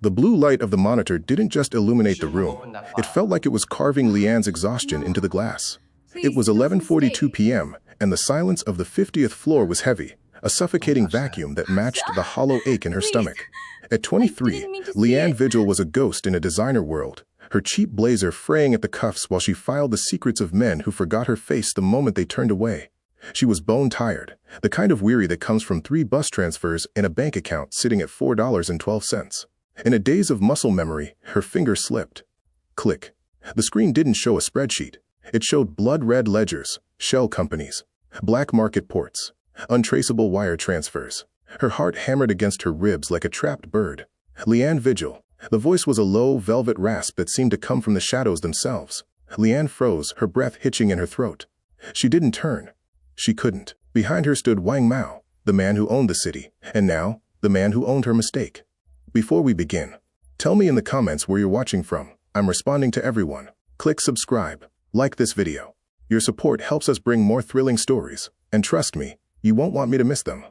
The blue light of the monitor didn't just illuminate the room. It felt like it was carving Leanne's exhaustion into the glass. It was 11:42 p.m., and the silence of the 50th floor was heavy, a suffocating vacuum that matched the hollow ache in her stomach. At 23, Leanne Vigil was a ghost in a designer world, her cheap blazer fraying at the cuffs while she filed the secrets of men who forgot her face the moment they turned away. She was bone-tired, the kind of weary that comes from 3 bus transfers and a bank account sitting at $4.12. In a daze of muscle memory, her finger slipped. Click. The screen didn't show a spreadsheet. It showed blood-red ledgers, shell companies, black market ports, untraceable wire transfers. Her heart hammered against her ribs like a trapped bird. Leanne Vigil. The voice was a low, velvet rasp that seemed to come from the shadows themselves. Leanne froze, her breath hitching in her throat. She didn't turn. She couldn't. Behind her stood Wang Mao, the man who owned the city, and now, the man who owned her mistake. Before we begin, tell me in the comments where you're watching from. I'm responding to everyone. Click subscribe. Like this video. Your support helps us bring more thrilling stories, and trust me, you won't want me to miss them.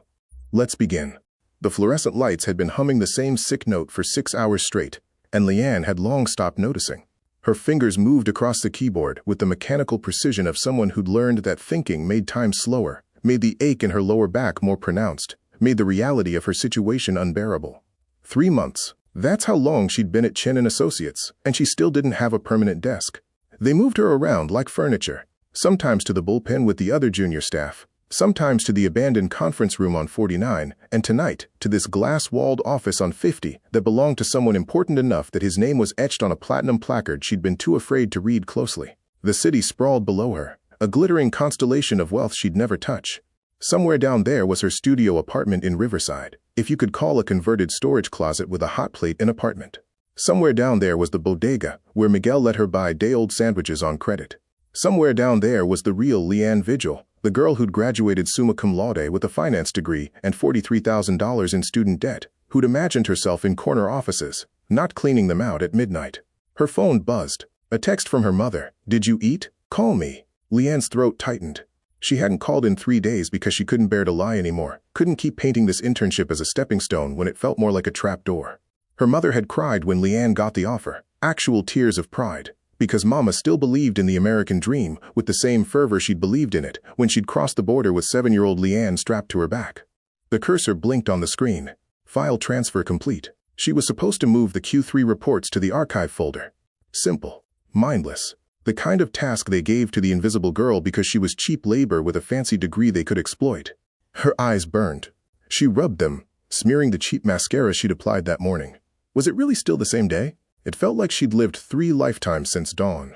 Let's begin. The fluorescent lights had been humming the same sick note for 6 hours straight, and Leanne had long stopped noticing. Her fingers moved across the keyboard with the mechanical precision of someone who'd learned that thinking made time slower, made the ache in her lower back more pronounced, made the reality of her situation unbearable. 3 months. That's how long she'd been at Chen & Associates, and she still didn't have a permanent desk. They moved her around like furniture, sometimes to the bullpen with the other junior staff, sometimes to the abandoned conference room on 49, and tonight to this glass-walled office on 50 that belonged to someone important enough that his name was etched on a platinum placard she'd been too afraid to read closely. The city sprawled below her, a glittering constellation of wealth she'd never touch. Somewhere down there was her studio apartment in Riverside, if you could call a converted storage closet with a hot plate an apartment. Somewhere down there was the bodega, where Miguel let her buy day-old sandwiches on credit. Somewhere down there was the real Leanne Vigil, the girl who'd graduated summa cum laude with a finance degree and $43,000 in student debt, who'd imagined herself in corner offices, not cleaning them out at midnight. Her phone buzzed. A text from her mother. Did you eat? Call me. Leanne's throat tightened. She hadn't called in 3 days because she couldn't bear to lie anymore, couldn't keep painting this internship as a stepping stone when it felt more like a trapdoor. Her mother had cried when Leanne got the offer, actual tears of pride, because Mama still believed in the American dream with the same fervor she'd believed in it when she'd crossed the border with 7-year-old Leanne strapped to her back. The cursor blinked on the screen. File transfer complete. She was supposed to move the Q3 reports to the archive folder. Simple. Mindless. The kind of task they gave to the invisible girl because she was cheap labor with a fancy degree they could exploit. Her eyes burned. She rubbed them, smearing the cheap mascara she'd applied that morning. Was it really still the same day? It felt like she'd lived 3 lifetimes since dawn.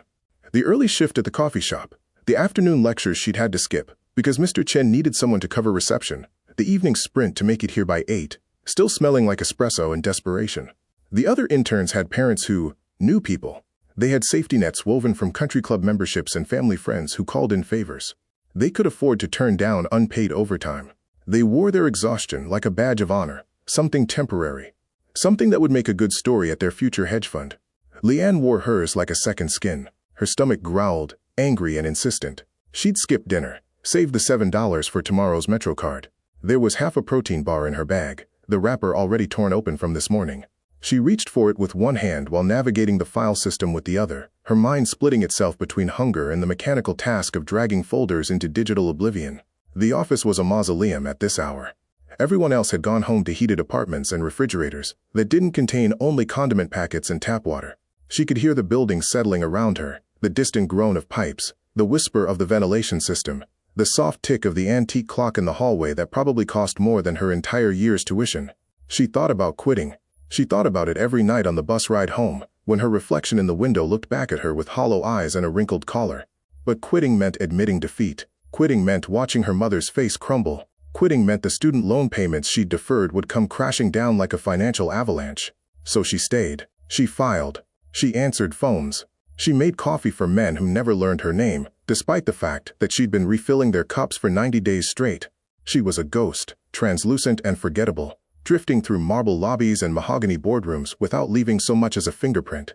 The early shift at the coffee shop, the afternoon lectures she'd had to skip because Mr. Chen needed someone to cover reception, the evening sprint to make it here by 8, still smelling like espresso and desperation. The other interns had parents who knew people. They had safety nets woven from country club memberships and family friends who called in favors. They could afford to turn down unpaid overtime. They wore their exhaustion like a badge of honor, something temporary. Something that would make a good story at their future hedge fund. Leanne wore hers like a second skin. Her stomach growled, angry and insistent. She'd skip dinner, save the $7 for tomorrow's Metro card. There was half a protein bar in her bag, the wrapper already torn open from this morning. She reached for it with one hand while navigating the file system with the other, her mind splitting itself between hunger and the mechanical task of dragging folders into digital oblivion. The office was a mausoleum at this hour. Everyone else had gone home to heated apartments and refrigerators that didn't contain only condiment packets and tap water. She could hear the building settling around her, the distant groan of pipes, the whisper of the ventilation system, the soft tick of the antique clock in the hallway that probably cost more than her entire year's tuition. She thought about quitting. She thought about it every night on the bus ride home, when her reflection in the window looked back at her with hollow eyes and a wrinkled collar. But quitting meant admitting defeat. Quitting meant watching her mother's face crumble. Quitting meant the student loan payments she'd deferred would come crashing down like a financial avalanche. So she stayed. She filed. She answered phones. She made coffee for men who never learned her name, despite the fact that she'd been refilling their cups for 90 days straight. She was a ghost, translucent and forgettable, drifting through marble lobbies and mahogany boardrooms without leaving so much as a fingerprint.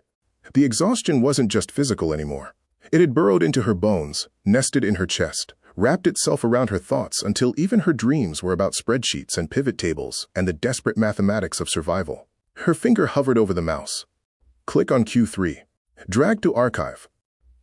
The exhaustion wasn't just physical anymore. It had burrowed into her bones, nested in her chest, wrapped itself around her thoughts until even her dreams were about spreadsheets and pivot tables and the desperate mathematics of survival. Her finger hovered over the mouse. Click on Q3. Drag to archive.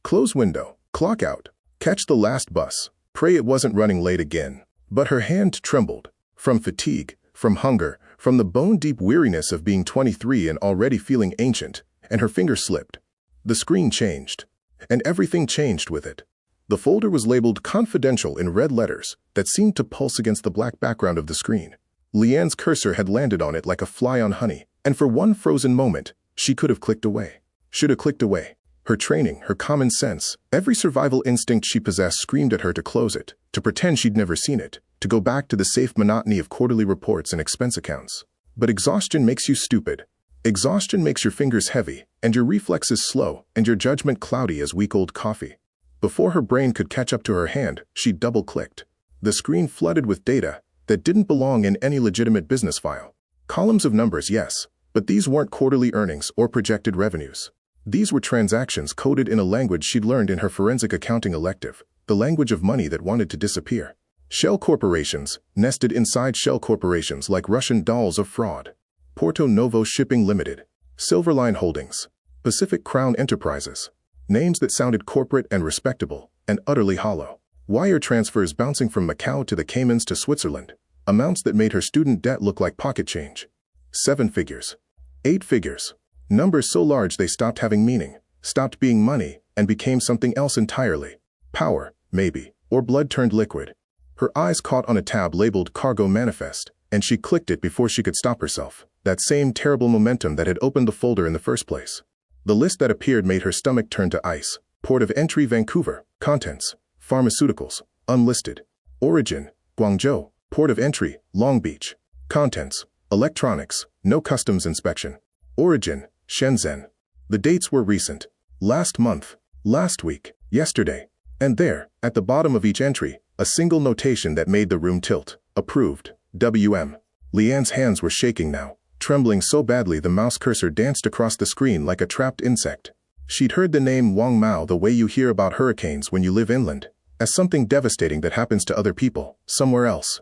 Close window. Clock out. Catch the last bus. Pray it wasn't running late again. But her hand trembled. From fatigue, from hunger, from the bone-deep weariness of being 23 and already feeling ancient, and her finger slipped. The screen changed. And everything changed with it. The folder was labeled confidential in red letters that seemed to pulse against the black background of the screen. Leanne's cursor had landed on it like a fly on honey, and for one frozen moment, she could have clicked away. Should have clicked away. Her training, her common sense, every survival instinct she possessed screamed at her to close it, to pretend she'd never seen it, to go back to the safe monotony of quarterly reports and expense accounts. But exhaustion makes you stupid. Exhaustion makes your fingers heavy, and your reflexes slow, and your judgment cloudy as week-old coffee. Before her brain could catch up to her hand, she double-clicked. The screen flooded with data that didn't belong in any legitimate business file. Columns of numbers, yes, but these weren't quarterly earnings or projected revenues. These were transactions coded in a language she'd learned in her forensic accounting elective, the language of money that wanted to disappear. Shell corporations, nested inside shell corporations like Russian dolls of fraud. Porto Novo Shipping Limited, Silverline Holdings, Pacific Crown Enterprises. Names that sounded corporate and respectable, and utterly hollow. Wire transfers bouncing from Macau to the Caymans to Switzerland. Amounts that made her student debt look like pocket change. 7 figures. 8 figures. Numbers so large they stopped having meaning, stopped being money, and became something else entirely. Power, maybe, or blood turned liquid. Her eyes caught on a tab labeled Cargo Manifest, and she clicked it before she could stop herself. That same terrible momentum that had opened the folder in the first place. The list that appeared made her stomach turn to ice. Port of entry Vancouver. Contents: pharmaceuticals, unlisted. Origin: Guangzhou. Port of entry Long Beach. Contents: electronics, no customs inspection. Origin: Shenzhen. The dates were recent. Last month, last week, yesterday. And there, at the bottom of each entry, a single notation that made the room tilt. Approved. WM. Leanne's hands were shaking now, trembling so badly the mouse cursor danced across the screen like a trapped insect. She'd heard the name Wang Mao the way you hear about hurricanes when you live inland, as something devastating that happens to other people, somewhere else.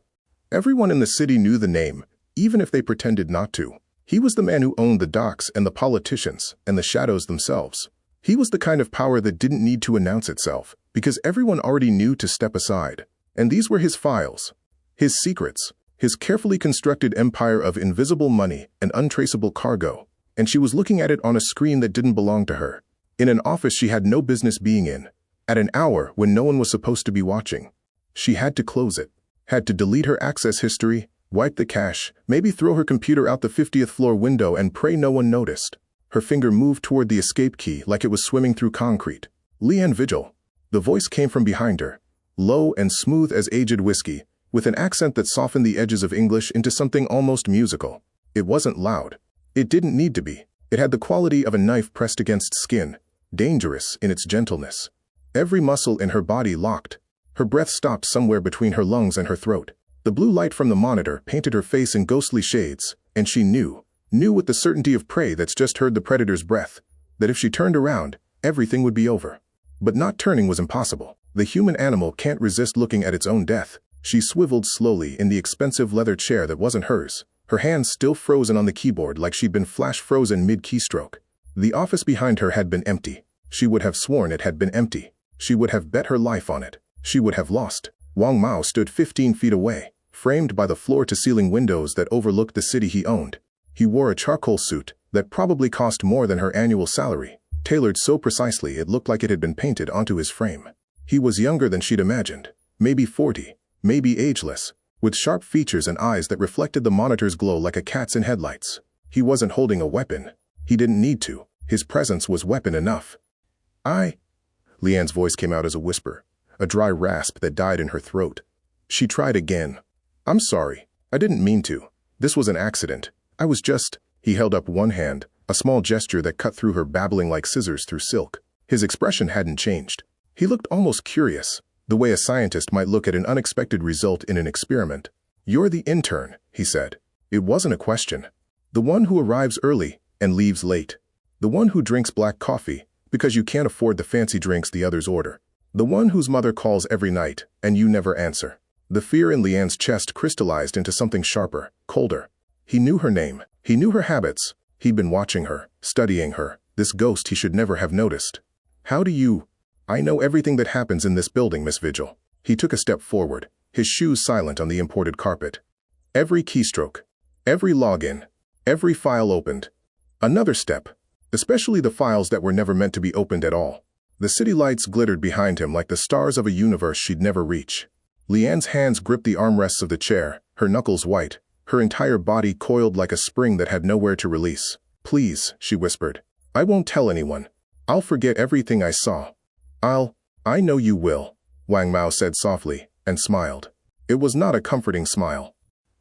Everyone in the city knew the name, even if they pretended not to. He was the man who owned the docks and the politicians and the shadows themselves. He was the kind of power that didn't need to announce itself, because everyone already knew to step aside. And these were his files, his secrets, his carefully constructed empire of invisible money and untraceable cargo. And she was looking at it on a screen that didn't belong to her, in an office she had no business being in, at an hour when no one was supposed to be watching. She had to close it, had to delete her access history, wipe the cache, maybe throw her computer out the 50th floor window and pray no one noticed. Her finger moved toward the escape key like it was swimming through concrete. Leanne, vigil. The voice came from behind her, low and smooth as aged whiskey, with an accent that softened the edges of English into something almost musical. It wasn't loud. It didn't need to be. It had the quality of a knife pressed against skin, dangerous in its gentleness. Every muscle in her body locked. Her breath stopped somewhere between her lungs and her throat. The blue light from the monitor painted her face in ghostly shades, and she knew with the certainty of prey that's just heard the predator's breath, that if she turned around, everything would be over. But not turning was impossible. The human animal can't resist looking at its own death. She swiveled slowly in the expensive leather chair that wasn't hers, her hands still frozen on the keyboard like she'd been flash-frozen mid-keystroke. The office behind her had been empty. She would have sworn it had been empty. She would have bet her life on it. She would have lost. Wang Mao stood 15 feet away, framed by the floor-to-ceiling windows that overlooked the city he owned. He wore a charcoal suit that probably cost more than her annual salary, tailored so precisely it looked like it had been painted onto his frame. He was younger than she'd imagined, maybe 40, maybe ageless, with sharp features and eyes that reflected the monitor's glow like a cat's in headlights. He wasn't holding a weapon. He didn't need to. His presence was weapon enough. Leanne's voice came out as a whisper, a dry rasp that died in her throat. She tried again. I'm sorry. I didn't mean to. This was an accident. I was just... He held up one hand, a small gesture that cut through her, babbling like scissors through silk. His expression hadn't changed. He looked almost curious, the way a scientist might look at an unexpected result in an experiment. You're the intern, he said. It wasn't a question. The one who arrives early and leaves late. The one who drinks black coffee because you can't afford the fancy drinks the others order. The one whose mother calls every night and you never answer. The fear in Leanne's chest crystallized into something sharper, colder. He knew her name. He knew her habits, He'd been watching her, studying her, this ghost he should never have noticed. How do you... I know everything that happens in this building, Miss Vigil. He took a step forward, his shoes silent on the imported carpet. Every keystroke, every login, every file opened. Another step, especially the files that were never meant to be opened at all. The city lights glittered behind him like the stars of a universe she'd never reach. Leanne's hands gripped the armrests of the chair, her knuckles white, her entire body coiled like a spring that had nowhere to release. Please, she whispered. I won't tell anyone. I'll forget everything I saw. I know you will, Wang Mao said softly, and smiled. It was not a comforting smile.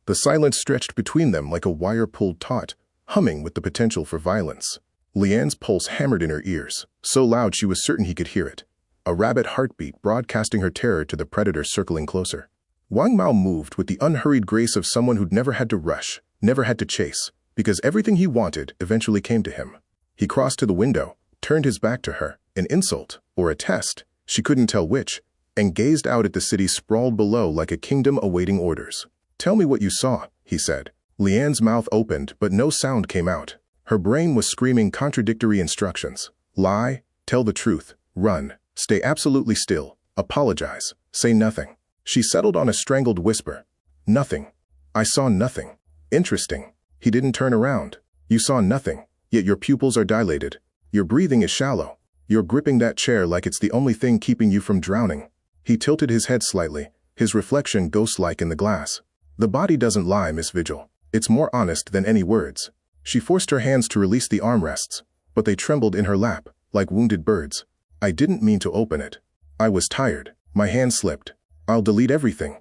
The silence stretched between them like a wire-pulled taut, humming with the potential for violence. Leanne's pulse hammered in her ears, so loud she was certain he could hear it. A rabid heartbeat broadcasting her terror to the predator circling closer. Wang Mao moved with the unhurried grace of someone who'd never had to rush, never had to chase, because everything he wanted eventually came to him. He crossed to the window, turned his back to her, an insult, or a test, she couldn't tell which, and gazed out at the city sprawled below like a kingdom awaiting orders. Tell me what you saw, he said. Leanne's mouth opened, but no sound came out. Her brain was screaming contradictory instructions. Lie, tell the truth, run, stay absolutely still, apologize, say nothing. She settled on a strangled whisper. Nothing. I saw nothing. Interesting. He didn't turn around. You saw nothing, yet your pupils are dilated. Your breathing is shallow. You're gripping that chair like it's the only thing keeping you from drowning. He tilted his head slightly, his reflection ghost-like in the glass. The body doesn't lie, Miss Vigil. It's more honest than any words. She forced her hands to release the armrests, but they trembled in her lap, like wounded birds. I didn't mean to open it. I was tired. My hand slipped. I'll delete everything.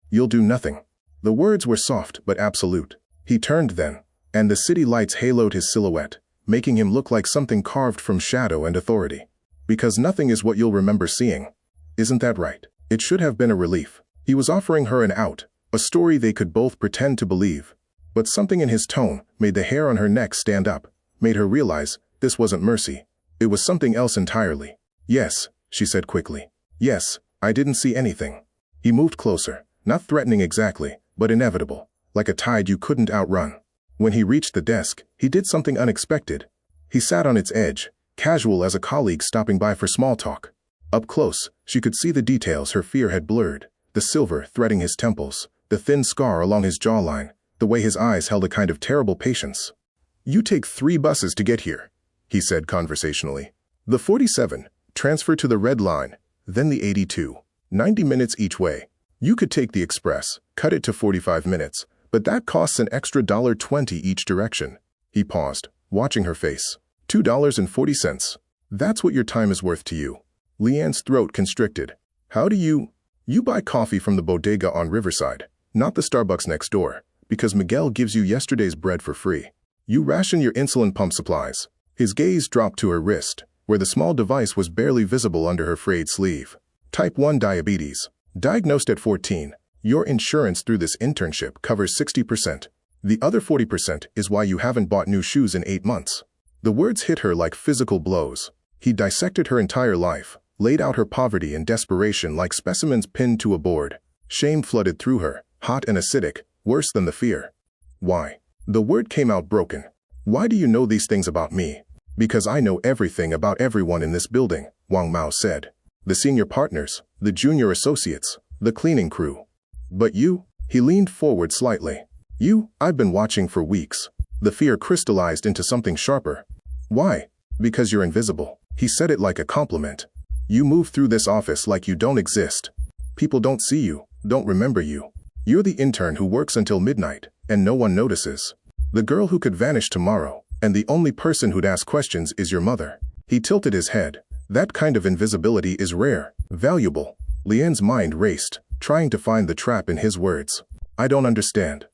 You'll do nothing. The words were soft but absolute. He turned then, and the city lights haloed his silhouette, making him look like something carved from shadow and authority. Because nothing is what you'll remember seeing. Isn't that right? It should have been a relief. He was offering her an out, a story they could both pretend to believe. But something in his tone made the hair on her neck stand up, made her realize this wasn't mercy. It was something else entirely. Yes, she said quickly. Yes, I didn't see anything. He moved closer, not threatening exactly, but inevitable, like a tide you couldn't outrun. When he reached the desk, he did something unexpected. He sat on its edge, casual as a colleague stopping by for small talk. Up close, she could see the details her fear had blurred, the silver threading his temples, the thin scar along his jawline, the way his eyes held a kind of terrible patience. You take 3 buses to get here, he said conversationally. The 47, transfer to the Red Line, then the 82, 90 minutes each way. You could take the express, cut it to 45 minutes, but that costs an extra $1.20 each direction. He paused, watching her face. $2.40. That's what your time is worth to you. Leanne's throat constricted. How do you... You buy coffee from the bodega on Riverside, not the Starbucks next door, because Miguel gives you yesterday's bread for free. You ration your insulin pump supplies. His gaze dropped to her wrist, where the small device was barely visible under her frayed sleeve. Type 1 diabetes. Diagnosed at 14. Your insurance through this internship covers 60%. The other 40% is why you haven't bought new shoes in 8 months. The words hit her like physical blows. He dissected her entire life, laid out her poverty and desperation like specimens pinned to a board. Shame flooded through her, hot and acidic, worse than the fear. Why? The word came out broken. Why do you know these things about me? Because I know everything about everyone in this building, Wang Mao said. The senior partners, the junior associates, the cleaning crew. But you? He leaned forward slightly. You? I've been watching for weeks. The fear crystallized into something sharper. Why? Because you're invisible. He said it like a compliment. You move through this office like you don't exist. People don't see you, don't remember you. You're the intern who works until midnight, and no one notices. The girl who could vanish tomorrow, and the only person who'd ask questions is your mother. He tilted his head. That kind of invisibility is rare, valuable. Leanne's mind raced, trying to find the trap in his words. I don't understand.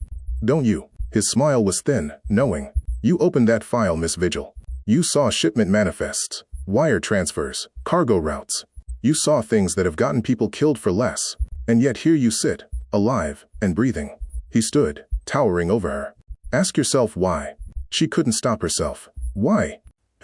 Don't you? His smile was thin, knowing. You opened that file, Miss Vigil. You saw shipment manifests, wire transfers, cargo routes. You saw things that have gotten people killed for less. And yet here you sit, alive and breathing. He stood, towering over her. Ask yourself why. She couldn't stop herself. Why?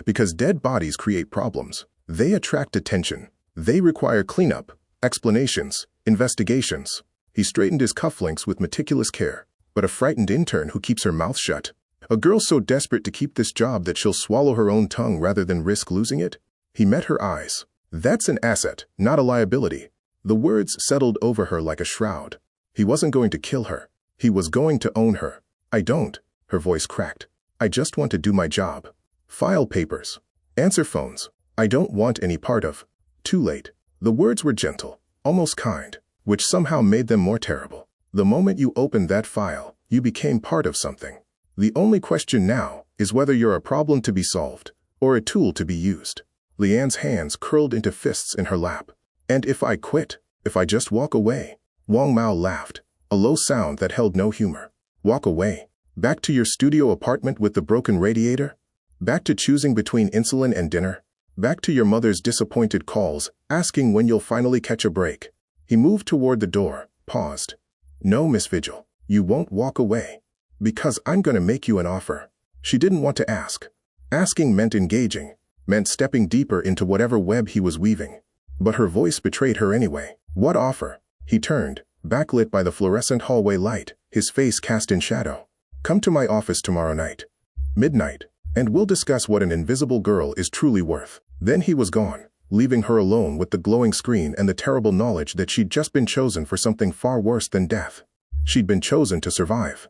Because dead bodies create problems. They attract attention. They require cleanup, explanations, investigations. He straightened his cufflinks with meticulous care. But a frightened intern who keeps her mouth shut. A girl so desperate to keep this job that she'll swallow her own tongue rather than risk losing it? He met her eyes. That's an asset, not a liability. The words settled over her like a shroud. He wasn't going to kill her. He was going to own her. I don't, her voice cracked. I just want to do my job. File papers. Answer phones. I don't want any part of. Too late. The words were gentle, almost kind, which somehow made them more terrible. The moment you opened that file, you became part of something. The only question now is whether you're a problem to be solved or a tool to be used. Leanne's hands curled into fists in her lap. And if I quit, if I just walk away? Wang Mao laughed, a low sound that held no humor. Walk away? Back to your studio apartment with the broken radiator? Back to choosing between insulin and dinner? Back to your mother's disappointed calls, asking when you'll finally catch a break? He moved toward the door, paused. No, Miss Vigil, you won't walk away. Because I'm going to make you an offer. She didn't want to ask. Asking meant engaging, meant stepping deeper into whatever web he was weaving. But her voice betrayed her anyway. What offer? He turned, backlit by the fluorescent hallway light, his face cast in shadow. Come to my office tomorrow night. Midnight. And we'll discuss what an invisible girl is truly worth. Then he was gone, leaving her alone with the glowing screen and the terrible knowledge that she'd just been chosen for something far worse than death. She'd been chosen to survive.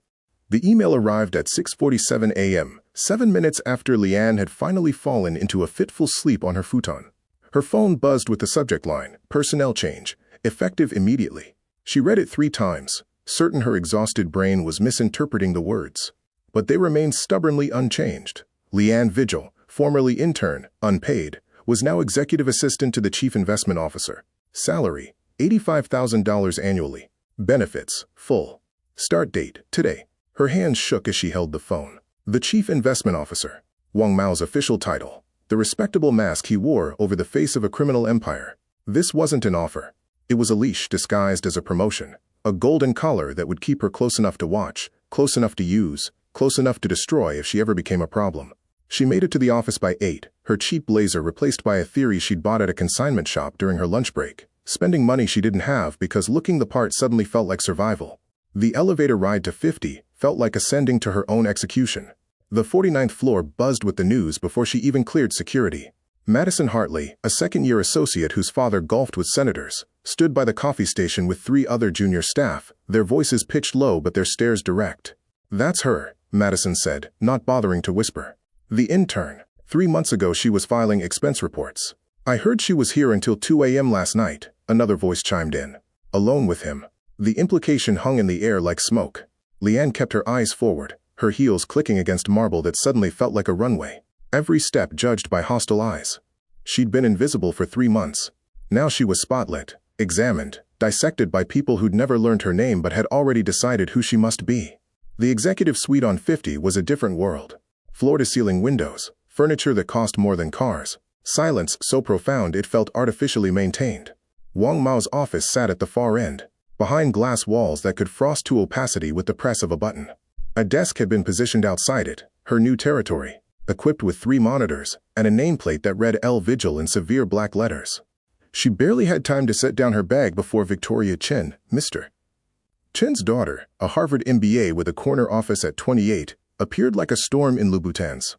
The email arrived at 6:47 a.m., 7 minutes after Leanne had finally fallen into a fitful sleep on her futon. Her phone buzzed with the subject line, personnel change, effective immediately. She read it 3 times, certain her exhausted brain was misinterpreting the words. But they remained stubbornly unchanged. Leanne Vigil, formerly intern, unpaid, was now executive assistant to the chief investment officer. Salary, $85,000 annually. Benefits, full. Start date, today. Her hands shook as she held the phone. The chief investment officer. Wang Mao's official title. The respectable mask he wore over the face of a criminal empire. This wasn't an offer. It was a leash disguised as a promotion. A golden collar that would keep her close enough to watch, close enough to use, close enough to destroy if she ever became a problem. She made it to the office by 8, her cheap blazer replaced by a theory she'd bought at a consignment shop during her lunch break, spending money she didn't have because looking the part suddenly felt like survival. The elevator ride to 50 felt like ascending to her own execution. The 49th floor buzzed with the news before she even cleared security. Madison Hartley, a second-year associate whose father golfed with senators, stood by the coffee station with 3 other junior staff, their voices pitched low but their stares direct. That's her, Madison said, not bothering to whisper. The intern. 3 months ago she was filing expense reports. I heard she was here until 2 a.m. last night, another voice chimed in. Alone with him. The implication hung in the air like smoke. Leanne kept her eyes forward, her heels clicking against marble that suddenly felt like a runway. Every step judged by hostile eyes. She'd been invisible for 3 months. Now she was spotlit, examined, dissected by people who'd never learned her name but had already decided who she must be. The executive suite on 50 was a different world. Floor-to-ceiling windows, furniture that cost more than cars, silence so profound it felt artificially maintained. Wang Mao's office sat at the far end, behind glass walls that could frost to opacity with the press of a button. A desk had been positioned outside it, her new territory, equipped with 3 monitors and a nameplate that read L Vigil in severe black letters. She barely had time to set down her bag before Victoria Chen, Mr. Chen's daughter, a Harvard MBA with a corner office at 28, appeared like a storm in Louboutins.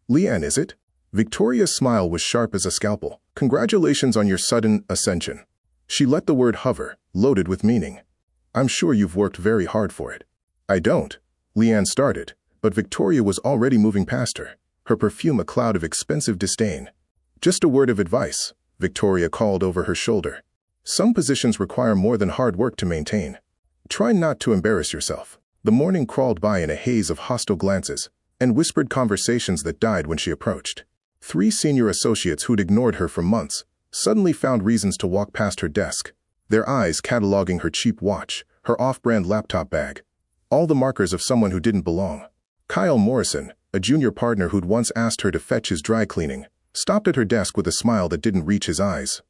Leanne, is it? Victoria's smile was sharp as a scalpel. Congratulations on your sudden ascension. She let the word hover, loaded with meaning. I'm sure you've worked very hard for it. I don't. Leanne started, but Victoria was already moving past her, her perfume a cloud of expensive disdain. Just a word of advice, Victoria called over her shoulder. Some positions require more than hard work to maintain. Try not to embarrass yourself. The morning crawled by in a haze of hostile glances and whispered conversations that died when she approached. 3 senior associates who'd ignored her for months suddenly found reasons to walk past her desk, their eyes cataloging her cheap watch, her off-brand laptop bag, all the markers of someone who didn't belong. Kyle Morrison, a junior partner who'd once asked her to fetch his dry cleaning, stopped at her desk with a smile that didn't reach his eyes.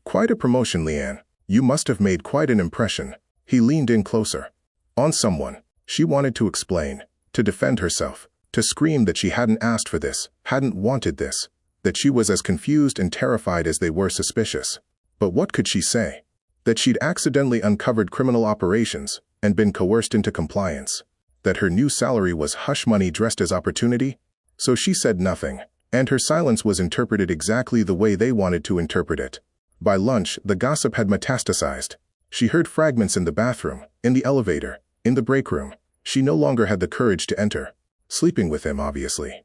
Quite a promotion, Leanne. You must have made quite an impression. He leaned in closer. On someone. She wanted to explain, to defend herself, to scream that she hadn't asked for this, hadn't wanted this, that she was as confused and terrified as they were suspicious. But what could she say? That she'd accidentally uncovered criminal operations and been coerced into compliance. that her new salary was hush money dressed as opportunity? So she said nothing, and her silence was interpreted exactly the way they wanted to interpret it. By lunch, the gossip had metastasized. She heard fragments in the bathroom, in the elevator, in the break room. She no longer had the courage to enter. Sleeping with him, obviously.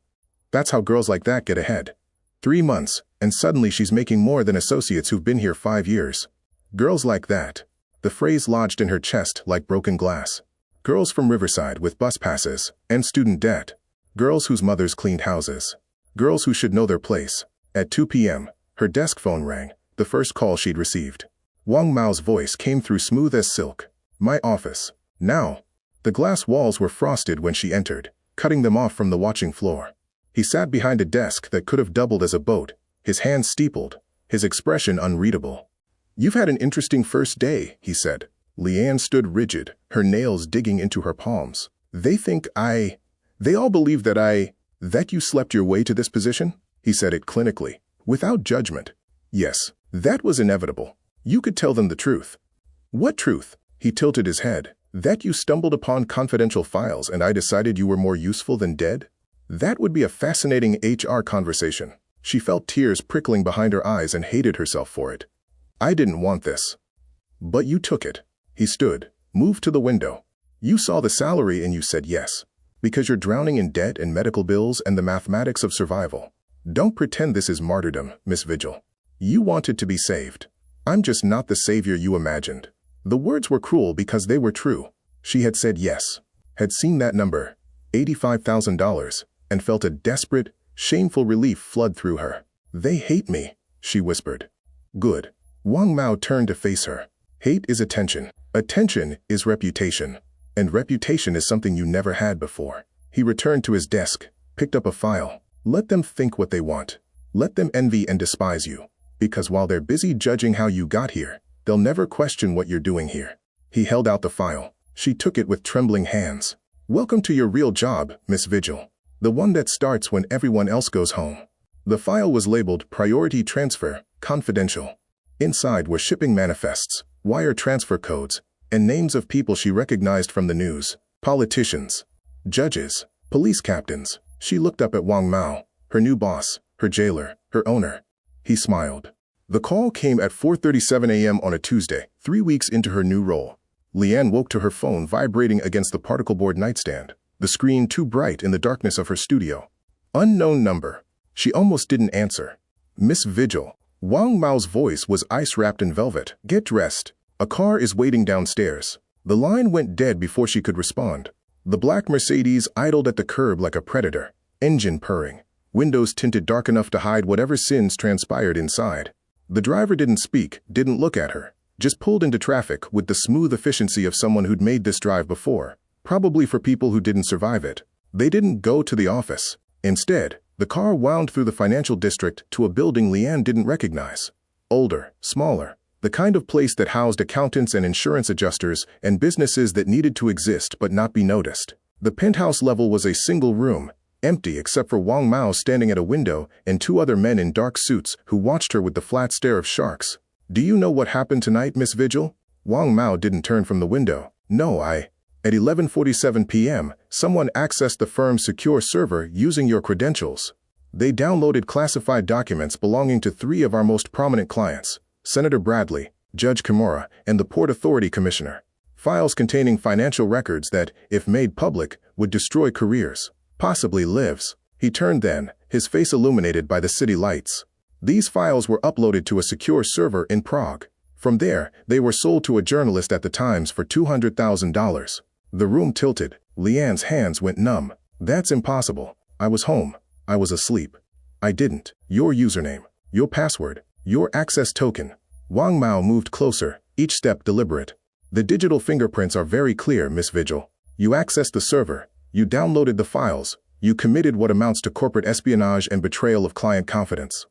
That's how girls like that get ahead. 3 months, and suddenly she's making more than associates who've been here 5 years. Girls like that. The phrase lodged in her chest like broken glass. Girls from Riverside with bus passes and student debt. Girls whose mothers cleaned houses. Girls who should know their place. At 2 p.m., her desk phone rang, the first call she'd received. Wang Mao's voice came through smooth as silk. "My office. Now." The glass walls were frosted when she entered, cutting them off from the watching floor. He sat behind a desk that could have doubled as a boat, his hands steepled, his expression unreadable. "You've had an interesting first day," he said. Leanne stood rigid, her nails digging into her palms. They all believe that you slept your way to this position?" He said it clinically, without judgment. "Yes, that was inevitable. You could tell them the truth." "What truth?" He tilted his head. "That you stumbled upon confidential files and I decided you were more useful than dead?" That would be a fascinating HR conversation. She felt tears prickling behind her eyes and hated herself for it. "I didn't want this." "But you took it." He stood, moved to the window. "You saw the salary and you said yes. Because you're drowning in debt and medical bills and the mathematics of survival. Don't pretend this is martyrdom, Miss Vigil. You wanted to be saved. I'm just not the savior you imagined." The words were cruel because they were true. She had said yes, had seen that number, $85,000, and felt a desperate, shameful relief flood through her. "They hate me," she whispered. "Good." Wang Mao turned to face her. "Hate is attention. Attention is reputation. And reputation is something you never had before." He returned to his desk, picked up a file. "Let them think what they want. Let them envy and despise you. Because while they're busy judging how you got here, they'll never question what you're doing here." He held out the file. She took it with trembling hands. "Welcome to your real job, Miss Vigil. The one that starts when everyone else goes home." The file was labeled Priority Transfer, Confidential. Inside were shipping manifests, wire transfer codes, and names of people she recognized from the news. Politicians, judges, police captains. She looked up at Wang Mao, her new boss, her jailer, her owner. He smiled. The call came at 4:37 a.m. on a Tuesday, 3 weeks into her new role. Leanne woke to her phone vibrating against the particle board nightstand, the screen too bright in the darkness of her studio. Unknown number. She almost didn't answer. "Miss Vigil." Wang Mao's voice was ice-wrapped in velvet. "Get dressed. A car is waiting downstairs." The line went dead before she could respond. The black Mercedes idled at the curb like a predator, engine purring, windows tinted dark enough to hide whatever sins transpired inside. The driver didn't speak, didn't look at her, just pulled into traffic with the smooth efficiency of someone who'd made this drive before, probably for people who didn't survive it. They didn't go to the office. Instead, the car wound through the financial district to a building Leanne didn't recognize. Older, smaller, the kind of place that housed accountants and insurance adjusters and businesses that needed to exist but not be noticed. The penthouse level was a single room, empty except for Wang Mao standing at a window and 2 other men in dark suits who watched her with the flat stare of sharks. "Do you know what happened tonight, Miss Vigil?" Wang Mao didn't turn from the window. "No, At 11:47 p.m., someone accessed the firm's secure server using your credentials. They downloaded classified documents belonging to 3 of our most prominent clients, Senator Bradley, Judge Kimura, and the Port Authority Commissioner. Files containing financial records that, if made public, would destroy careers, possibly lives." He turned then, his face illuminated by the city lights. These files were uploaded to a secure server in Prague. From there, they were sold to a journalist at the Times for $200,000. The room tilted. Leanne's hands went numb. "That's impossible. I was home. I was asleep. I didn't. Your username, your password, your access token." Wang Mao moved closer, each step deliberate. "The digital fingerprints are very clear, Miss Vigil. You accessed the server. You downloaded the files. You committed what amounts to corporate espionage and betrayal of client confidence."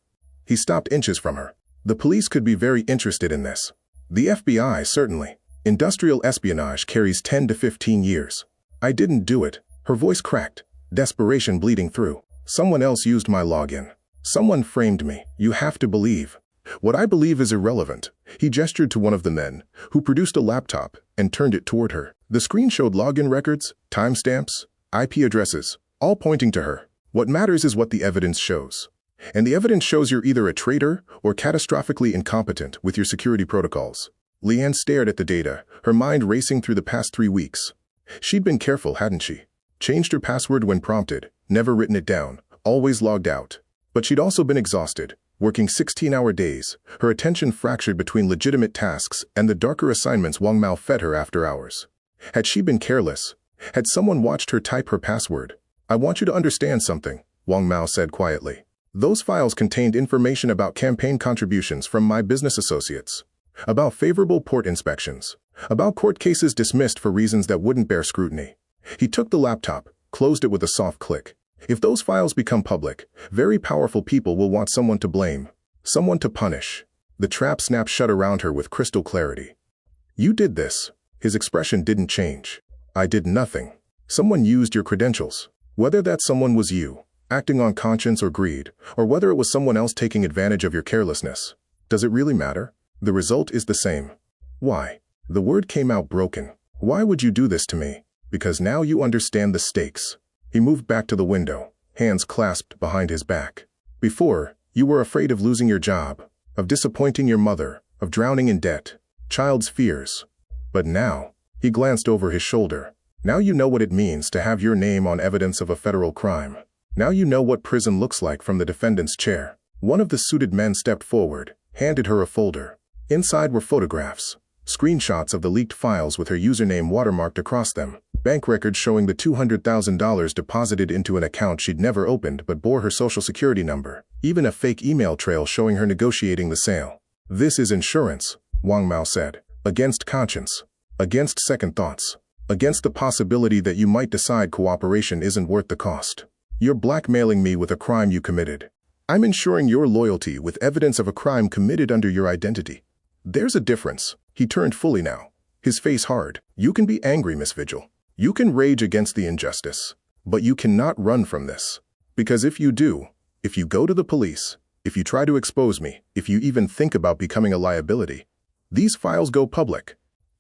He stopped inches from her. "The police could be very interested in this. The FBI, certainly. Industrial espionage carries 10 to 15 years. I didn't do it." Her voice cracked, desperation bleeding through. "Someone else used my login. Someone framed me. You have to believe." "What I believe is irrelevant." He gestured to one of the men, who produced a laptop and turned it toward her. The screen showed login records, timestamps, IP addresses, all pointing to her. What matters is what the evidence shows. And the evidence shows you're either a traitor or catastrophically incompetent with your security protocols. Leanne stared at the data, her mind racing through the past 3 weeks. She'd been careful, hadn't she? Changed her password when prompted, never written it down, always logged out. But she'd also been exhausted, working 16-hour days, her attention fractured between legitimate tasks and the darker assignments Wang Mao fed her after hours. Had she been careless? Had someone watched her type her password? "I want you to understand something," Wang Mao said quietly. "Those files contained information about campaign contributions from my business associates, about favorable port inspections, about court cases dismissed for reasons that wouldn't bear scrutiny." He took the laptop, closed it with a soft click. If those files become public, very powerful people will want someone to blame, someone to punish. The trap snapped shut around her with crystal clarity. "You did this." His expression didn't change. "I did nothing. Someone used your credentials. Whether that someone was you, acting on conscience or greed, or whether it was someone else taking advantage of your carelessness. Does it really matter? The result is the same." "Why?" The word came out broken. "Why would you do this to me?" "Because now you understand the stakes." He moved back to the window, hands clasped behind his back. "Before, you were afraid of losing your job, of disappointing your mother, of drowning in debt, child's fears. But now," he glanced over his shoulder, "now you know what it means to have your name on evidence of a federal crime. Now you know what prison looks like from the defendant's chair." One of the suited men stepped forward, handed her a folder. Inside were photographs, screenshots of the leaked files with her username watermarked across them, bank records showing the $200,000 deposited into an account she'd never opened but bore her social security number, even a fake email trail showing her negotiating the sale. "This is insurance," Wang Mao said, "against conscience, against second thoughts, against the possibility that you might decide cooperation isn't worth the cost. You're blackmailing me with a crime you committed. I'm insuring your loyalty with evidence of a crime committed under your identity. There's a difference." He turned fully now, his face hard. "You can be angry, Miss Vigil. You can rage against the injustice. But you cannot run from this. Because if you do, if you go to the police, if you try to expose me, if you even think about becoming a liability, these files go public.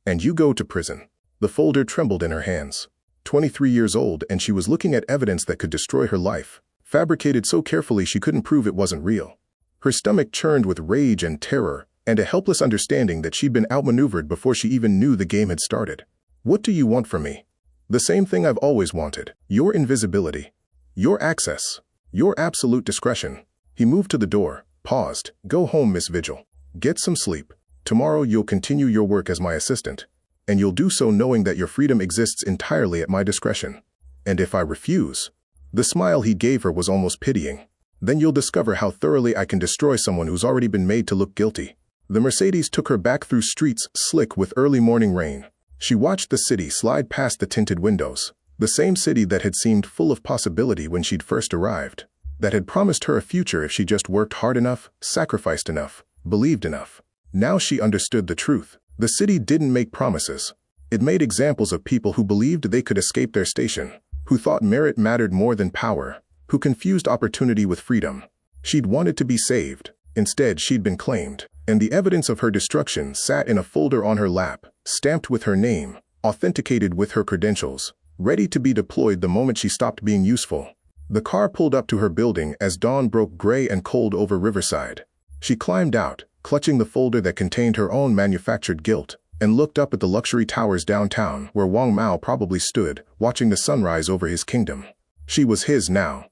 And you go to prison." The folder trembled in her hands. 23 years old, and she was looking at evidence that could destroy her life, fabricated so carefully she couldn't prove it wasn't real. Her stomach churned with rage and terror, and a helpless understanding that she'd been outmaneuvered before she even knew the game had started. "What do you want from me?" "The same thing I've always wanted. Your invisibility. Your access. Your absolute discretion." He moved to the door, paused. "Go home, Miss Vigil. Get some sleep. Tomorrow you'll continue your work as my assistant. And you'll do so knowing that your freedom exists entirely at my discretion. And if I refuse..." The smile he gave her was almost pitying. "Then you'll discover how thoroughly I can destroy someone who's already been made to look guilty." The Mercedes took her back through streets slick with early morning rain. She watched the city slide past the tinted windows, the same city that had seemed full of possibility when she'd first arrived, that had promised her a future if she just worked hard enough, sacrificed enough, believed enough. Now she understood the truth. The city didn't make promises. It made examples of people who believed they could escape their station, who thought merit mattered more than power, who confused opportunity with freedom. She'd wanted to be saved. Instead, she'd been claimed, and the evidence of her destruction sat in a folder on her lap, stamped with her name, authenticated with her credentials, ready to be deployed the moment she stopped being useful. The car pulled up to her building as dawn broke gray and cold over Riverside. She climbed out, clutching the folder that contained her own manufactured guilt, and looked up at the luxury towers downtown where Wang Mao probably stood, watching the sunrise over his kingdom. She was his now.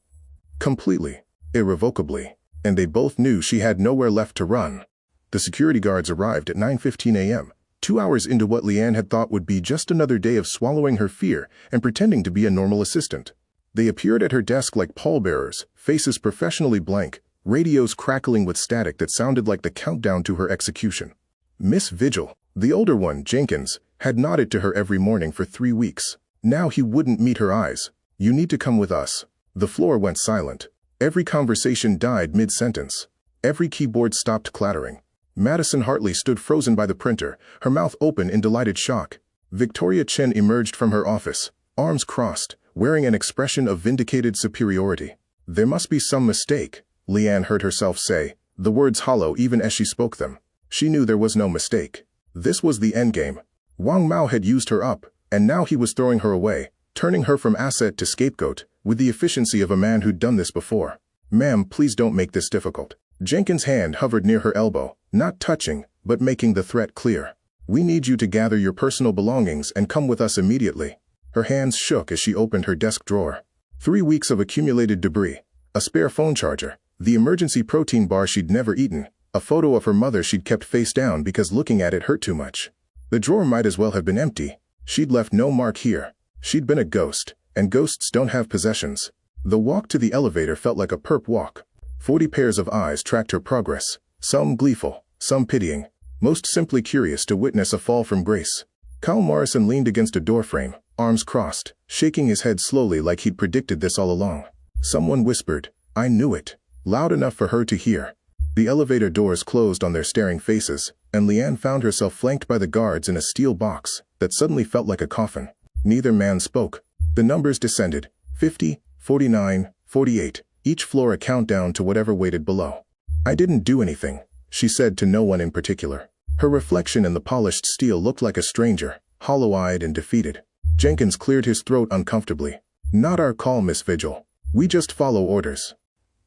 Completely, irrevocably, and they both knew she had nowhere left to run. The security guards arrived at 9:15 a.m., 2 hours into what Leanne had thought would be just another day of swallowing her fear and pretending to be a normal assistant. They appeared at her desk like pallbearers, faces professionally blank, radios crackling with static that sounded like the countdown to her execution. Miss Vigil, the older one, Jenkins, had nodded to her every morning for 3 weeks. Now he wouldn't meet her eyes. "You need to come with us." The floor went silent. Every conversation died mid-sentence. Every keyboard stopped clattering. Madison Hartley stood frozen by the printer, her mouth open in delighted shock. Victoria Chen emerged from her office, arms crossed, wearing an expression of vindicated superiority. "There must be some mistake," Leanne heard herself say, the words hollow even as she spoke them. She knew there was no mistake. This was the endgame. Wang Mao had used her up, And now he was throwing her away, turning her from asset to scapegoat, with the efficiency of a man who'd done this before. "Ma'am, please don't make this difficult." Jenkins' hand hovered near her elbow, not touching, but making the threat clear. "We need you to gather your personal belongings and come with us immediately." Her hands shook as she opened her desk drawer. 3 weeks of accumulated debris, a spare phone charger, the emergency protein bar she'd never eaten, a photo of her mother she'd kept face down because looking at it hurt too much. The drawer might as well have been empty. She'd left no mark here. She'd been a ghost, and ghosts don't have possessions. The walk to the elevator felt like a perp walk. 40 pairs of eyes tracked her progress, some gleeful, some pitying, most simply curious to witness a fall from grace. Kyle Morrison leaned against a doorframe, arms crossed, shaking his head slowly like he'd predicted this all along. Someone whispered, "I knew it," loud enough for her to hear. The elevator doors closed on their staring faces, and Leanne found herself flanked by the guards in a steel box that suddenly felt like a coffin. Neither man spoke. The numbers descended, 50, 49, 48, each floor a countdown to whatever waited below. "I didn't do anything," she said to no one in particular. Her reflection in the polished steel looked like a stranger, hollow-eyed and defeated. Jenkins cleared his throat uncomfortably. "Not our call, Miss Vigil. We just follow orders."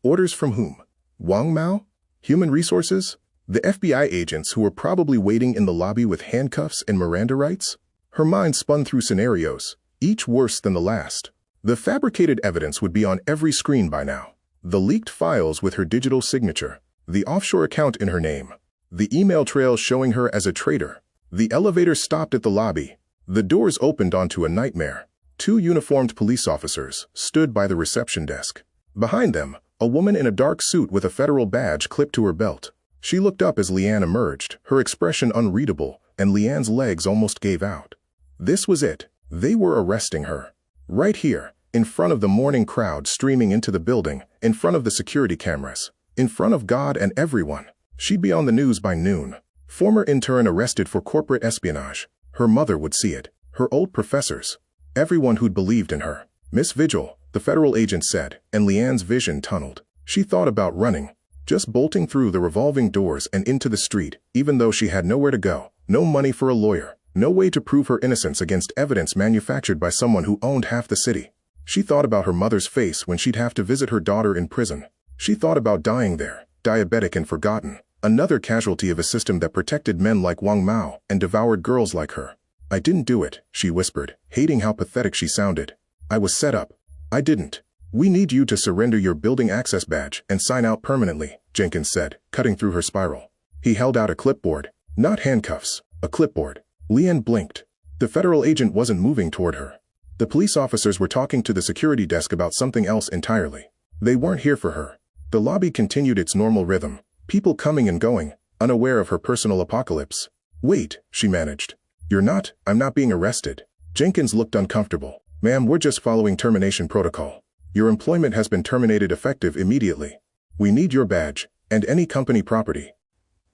"Orders from whom? Wang Mao? Human Resources? The FBI agents who were probably waiting in the lobby with handcuffs and Miranda rights?" Her mind spun through scenarios, each worse than the last. The fabricated evidence would be on every screen by now. The leaked files with her digital signature, the offshore account in her name, the email trail showing her as a traitor. The elevator stopped at the lobby. The doors opened onto a nightmare. 2 uniformed police officers stood by the reception desk. Behind them, a woman in a dark suit with a federal badge clipped to her belt. She looked up as Leanne emerged, her expression unreadable, and Leanne's legs almost gave out. This was it. They were arresting her. Right here, in front of the morning crowd streaming into the building, in front of the security cameras, in front of God and everyone. She'd be on the news by noon. Former intern arrested for corporate espionage. Her mother would see it. Her old professors. Everyone who'd believed in her. "Miss Vigil," the federal agent said, and Leanne's vision tunneled. She thought about running, just bolting through the revolving doors and into the street, even though she had nowhere to go, no money for a lawyer, no way to prove her innocence against evidence manufactured by someone who owned half the city. She thought about her mother's face when she'd have to visit her daughter in prison. She thought about dying there, diabetic and forgotten, another casualty of a system that protected men like Wang Mao and devoured girls like her. "I didn't do it," she whispered, hating how pathetic she sounded. "I was set up. I didn't." "We need you to surrender your building access badge and sign out permanently," Jenkins said, cutting through her spiral. He held out a clipboard. Not handcuffs, a clipboard. Leanne blinked. The federal agent wasn't moving toward her. The police officers were talking to the security desk about something else entirely. They weren't here for her. The lobby continued its normal rhythm, people coming and going, unaware of her personal apocalypse. "Wait," she managed. I'm not being arrested." Jenkins looked uncomfortable. "Ma'am, we're just following termination protocol. Your employment has been terminated effective immediately. We need your badge, and any company property."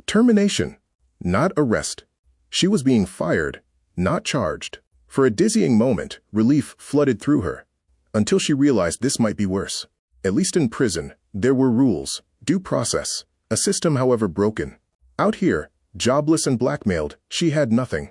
Termination, not arrest. She was being fired, not charged. For a dizzying moment, relief flooded through her, until she realized this might be worse. At least in prison, there were rules, due process, a system however broken. Out here, jobless and blackmailed, she had nothing.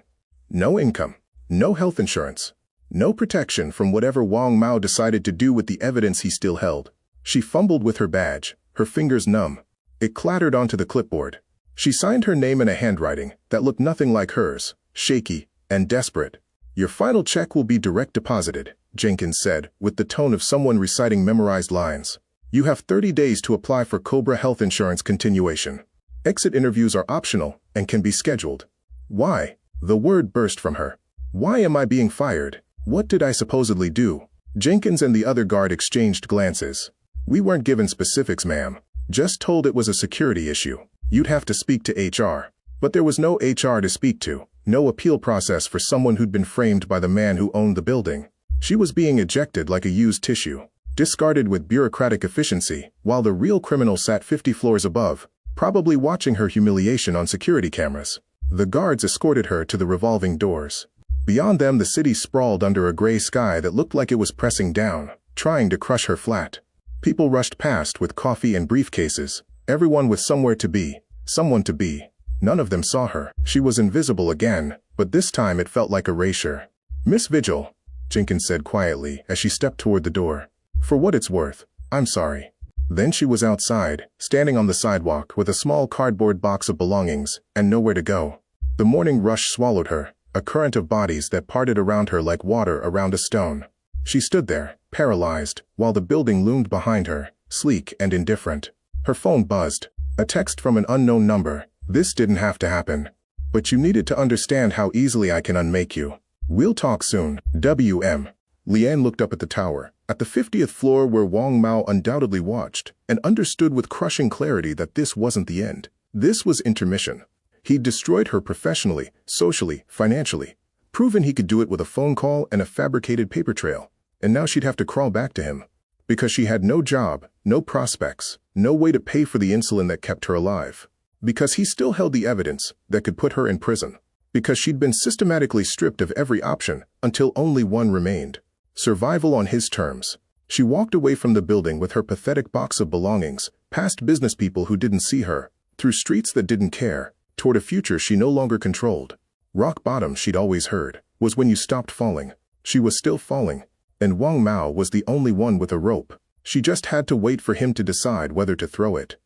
No income, no health insurance, no protection from whatever Wang Mao decided to do with the evidence he still held. She fumbled with her badge, her fingers numb. It clattered onto the clipboard. She signed her name in a handwriting that looked nothing like hers, shaky and desperate. "Your final check will be direct deposited," Jenkins said, with the tone of someone reciting memorized lines. "You have 30 days to apply for Cobra health insurance continuation. Exit interviews are optional and can be scheduled." "Why?" The word burst from her. "Why am I being fired? What did I supposedly do?" Jenkins and the other guard exchanged glances. "We weren't given specifics, ma'am. Just told it was a security issue. You'd have to speak to HR." But there was no HR to speak to, no appeal process for someone who'd been framed by the man who owned the building. She was being ejected like a used tissue, discarded with bureaucratic efficiency, while the real criminal sat 50 floors above, probably watching her humiliation on security cameras. The guards escorted her to the revolving doors. Beyond them, the city sprawled under a gray sky that looked like it was pressing down, trying to crush her flat. People rushed past with coffee and briefcases, everyone with somewhere to be, someone to be. None of them saw her. She was invisible again, but this time it felt like erasure. Miss Vigil, Jenkins said quietly as she stepped toward the door. For what it's worth, I'm sorry. Then she was outside, standing on the sidewalk with a small cardboard box of belongings and nowhere to go. The morning rush swallowed her, a current of bodies that parted around her like water around a stone. She stood there, paralyzed, while the building loomed behind her, sleek and indifferent. Her phone buzzed. A text from an unknown number. This didn't have to happen. But you needed to understand how easily I can unmake you. We'll talk soon. W.M. Leanne looked up at the tower, at the 50th floor where Wang Mao undoubtedly watched, and understood with crushing clarity that this wasn't the end. This was intermission. He'd destroyed her professionally, socially, financially, proven he could do it with a phone call and a fabricated paper trail. And now she'd have to crawl back to him. Because she had no job, no prospects, no way to pay for the insulin that kept her alive. Because he still held the evidence that could put her in prison. Because she'd been systematically stripped of every option until only one remained. Survival on his terms. She walked away from the building with her pathetic box of belongings, past business people who didn't see her, through streets that didn't care, toward a future she no longer controlled. Rock bottom, she'd always heard, was when you stopped falling. She was still falling. And Wang Mao was the only one with a rope. She just had to wait for him to decide whether to throw it.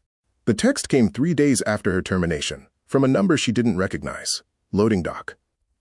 The text came 3 days after her termination, from a number she didn't recognize. Loading dock.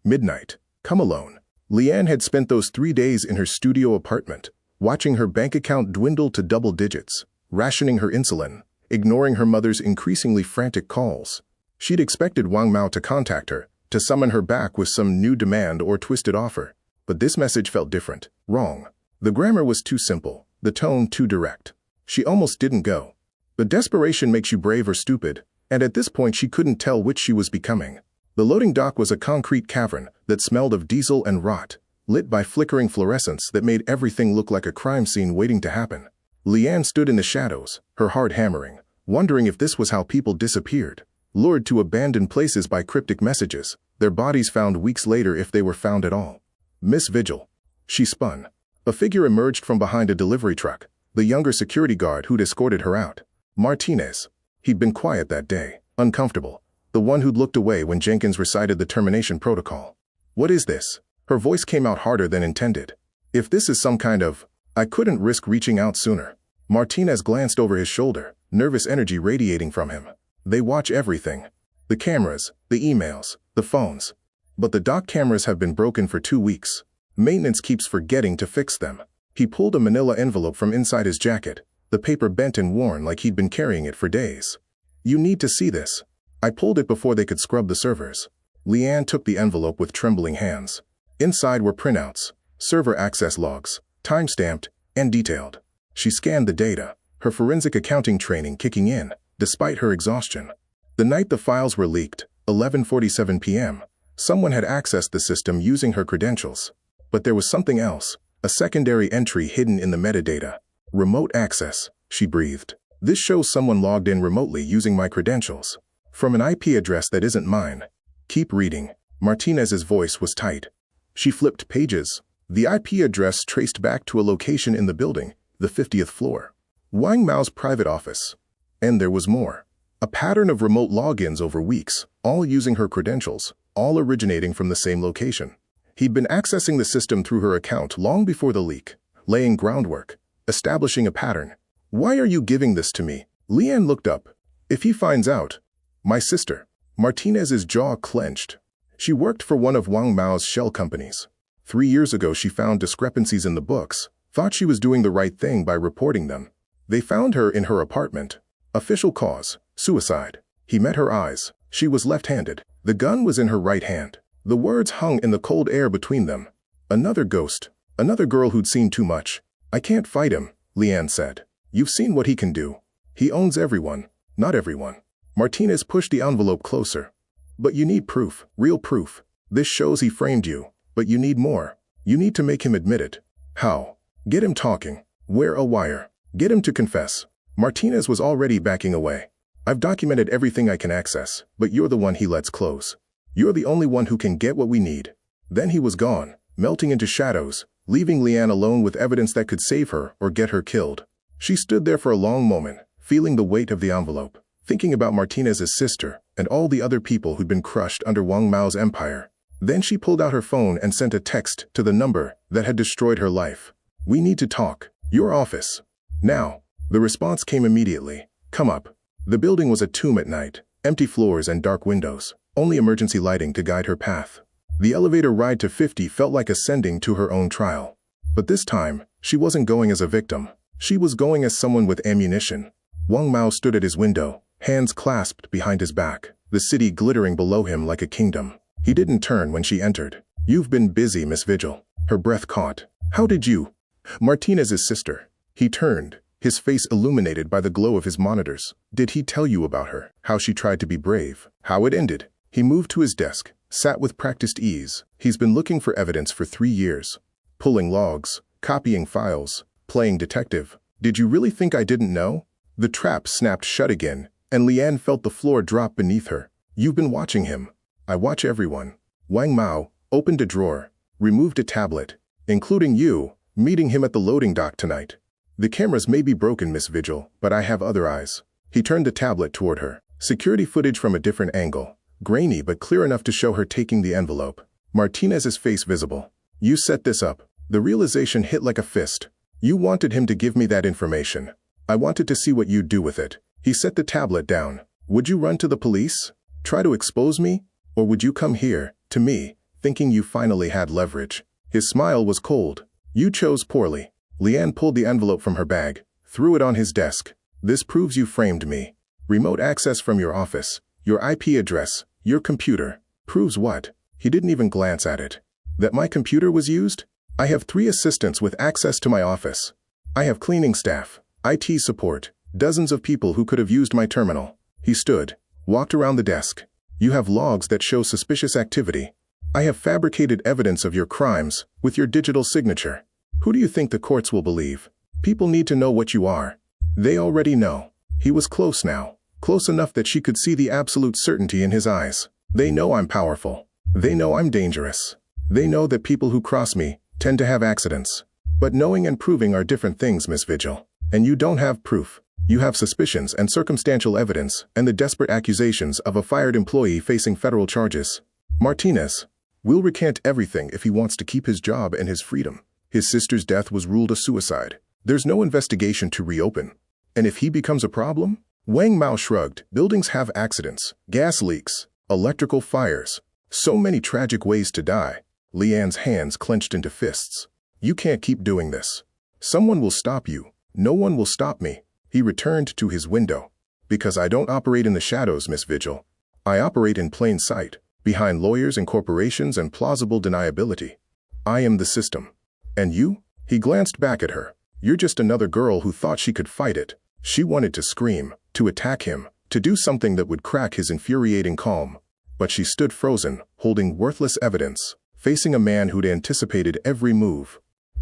Midnight. Come alone. Leanne had spent those 3 days in her studio apartment, watching her bank account dwindle to double digits, rationing her insulin, ignoring her mother's increasingly frantic calls. She'd expected Wang Mao to contact her, to summon her back with some new demand or twisted offer. But this message felt different, wrong. The grammar was too simple, the tone too direct. She almost didn't go. But desperation makes you brave or stupid, and at this point she couldn't tell which she was becoming. The loading dock was a concrete cavern that smelled of diesel and rot, lit by flickering fluorescence that made everything look like a crime scene waiting to happen. Leanne stood in the shadows, her heart hammering, wondering if this was how people disappeared, lured to abandoned places by cryptic messages, their bodies found weeks later if they were found at all. Miss Vigil. She spun. A figure emerged from behind a delivery truck, the younger security guard who'd escorted her out. Martinez. He'd been quiet that day, uncomfortable, the one who'd looked away when Jenkins recited the termination protocol. What is this? Her voice came out harder than intended. If this is some kind of, I couldn't risk reaching out sooner. Martinez glanced over his shoulder, nervous energy radiating from him. They watch everything. The cameras, the emails, the phones. But the dock cameras have been broken for 2 weeks. Maintenance keeps forgetting to fix them. He pulled a manila envelope from inside his jacket, the paper bent and worn like he'd been carrying it for days. You need to see this. I pulled it before they could scrub the servers. Leanne took the envelope with trembling hands. Inside were printouts, server access logs, time-stamped and detailed. She scanned the data, her forensic accounting training kicking in, despite her exhaustion. The night the files were leaked, 11:47 p.m., someone had accessed the system using her credentials. But there was something else, a secondary entry hidden in the metadata. Remote access, she breathed. This shows someone logged in remotely using my credentials. From an IP address that isn't mine. Keep reading. Martinez's voice was tight. She flipped pages. The IP address traced back to a location in the building, the 50th floor. Wang Mao's private office. And there was more. A pattern of remote logins over weeks, all using her credentials, all originating from the same location. He'd been accessing the system through her account long before the leak, laying groundwork, establishing a pattern. Why are you giving this to me? Leanne looked up. If he finds out. My sister. Martinez's jaw clenched. She worked for one of Wang Mao's shell companies. 3 years ago she found discrepancies in the books, thought she was doing the right thing by reporting them. They found her in her apartment. Official cause, suicide. He met her eyes. She was left-handed. The gun was in her right hand. The words hung in the cold air between them. Another ghost. Another girl who'd seen too much. I can't fight him, Leanne said. You've seen what he can do. He owns everyone. Not everyone. Martinez pushed the envelope closer. But you need proof, real proof. This shows he framed you. But you need more. You need to make him admit it. How? Get him talking. Wear a wire. Get him to confess. Martinez was already backing away. I've documented everything I can access, but you're the one he lets close. You're the only one who can get what we need. Then he was gone, melting into shadows, leaving Leanne alone with evidence that could save her or get her killed. She stood there for a long moment, feeling the weight of the envelope, thinking about Martinez's sister and all the other people who'd been crushed under Wang Mao's empire. Then she pulled out her phone and sent a text to the number that had destroyed her life. "We need to talk. Your office. Now." The response came immediately. "Come up." The building was a tomb at night, empty floors and dark windows, only emergency lighting to guide her path. The elevator ride to 50 felt like ascending to her own trial. But this time, she wasn't going as a victim. She was going as someone with ammunition. Wang Mao stood at his window, hands clasped behind his back, the city glittering below him like a kingdom. He didn't turn when she entered. "You've been busy, Miss Vigil." Her breath caught. "How did you?" "Martinez's sister." He turned, his face illuminated by the glow of his monitors. "Did he tell you about her? How she tried to be brave? How it ended?" He moved to his desk, sat with practiced ease. "He's been looking for evidence for 3 years. Pulling logs, copying files, playing detective. Did you really think I didn't know?" The trap snapped shut again, and Liane felt the floor drop beneath her. "You've been watching him." "I watch everyone." Wang Mao opened a drawer, removed a tablet, including you, meeting him at the loading dock tonight. "The cameras may be broken, Miss Vigil, but I have other eyes." He turned the tablet toward her. Security footage from a different angle, grainy but clear enough to show her taking the envelope. Martinez's face visible. "You set this up." The realization hit like a fist. "You wanted him to give me that information. I wanted to see what you'd do with it." He set the tablet down. "Would you run to the police? Try to expose me? Or would you come here, to me, thinking you finally had leverage?" His smile was cold. "You chose poorly." Liane pulled the envelope from her bag, threw it on his desk. "This proves you framed me. Remote access from your office, your IP address, your computer. Proves what?" He didn't even glance at it. "That my computer was used? I have 3 assistants with access to my office. I have cleaning staff, IT support, dozens of people who could have used my terminal." He stood, walked around the desk. "You have logs that show suspicious activity. I have fabricated evidence of your crimes with your digital signature. Who do you think the courts will believe? People need to know what you are." They already know. He was close now, close enough that she could see the absolute certainty in his eyes. "They know I'm powerful. They know I'm dangerous. They know that people who cross me tend to have accidents. But knowing and proving are different things, Miss Vigil. And you don't have proof. You have suspicions and circumstantial evidence and the desperate accusations of a fired employee facing federal charges. Martinez will recant everything if he wants to keep his job and his freedom. His sister's death was ruled a suicide. There's no investigation to reopen. And if he becomes a problem?" Wang Mao shrugged. "Buildings have accidents, gas leaks, electrical fires. So many tragic ways to die." Liane's hands clenched into fists. "You can't keep doing this. Someone will stop you. No one will stop me." He returned to his window. "Because I don't operate in the shadows, Miss Vigil. I operate in plain sight, behind lawyers and corporations and plausible deniability. I am the system. And you?" He glanced back at her. "You're just another girl who thought she could fight it." She wanted to scream, to attack him, to do something that would crack his infuriating calm. But she stood frozen, holding worthless evidence, facing a man who'd anticipated every move.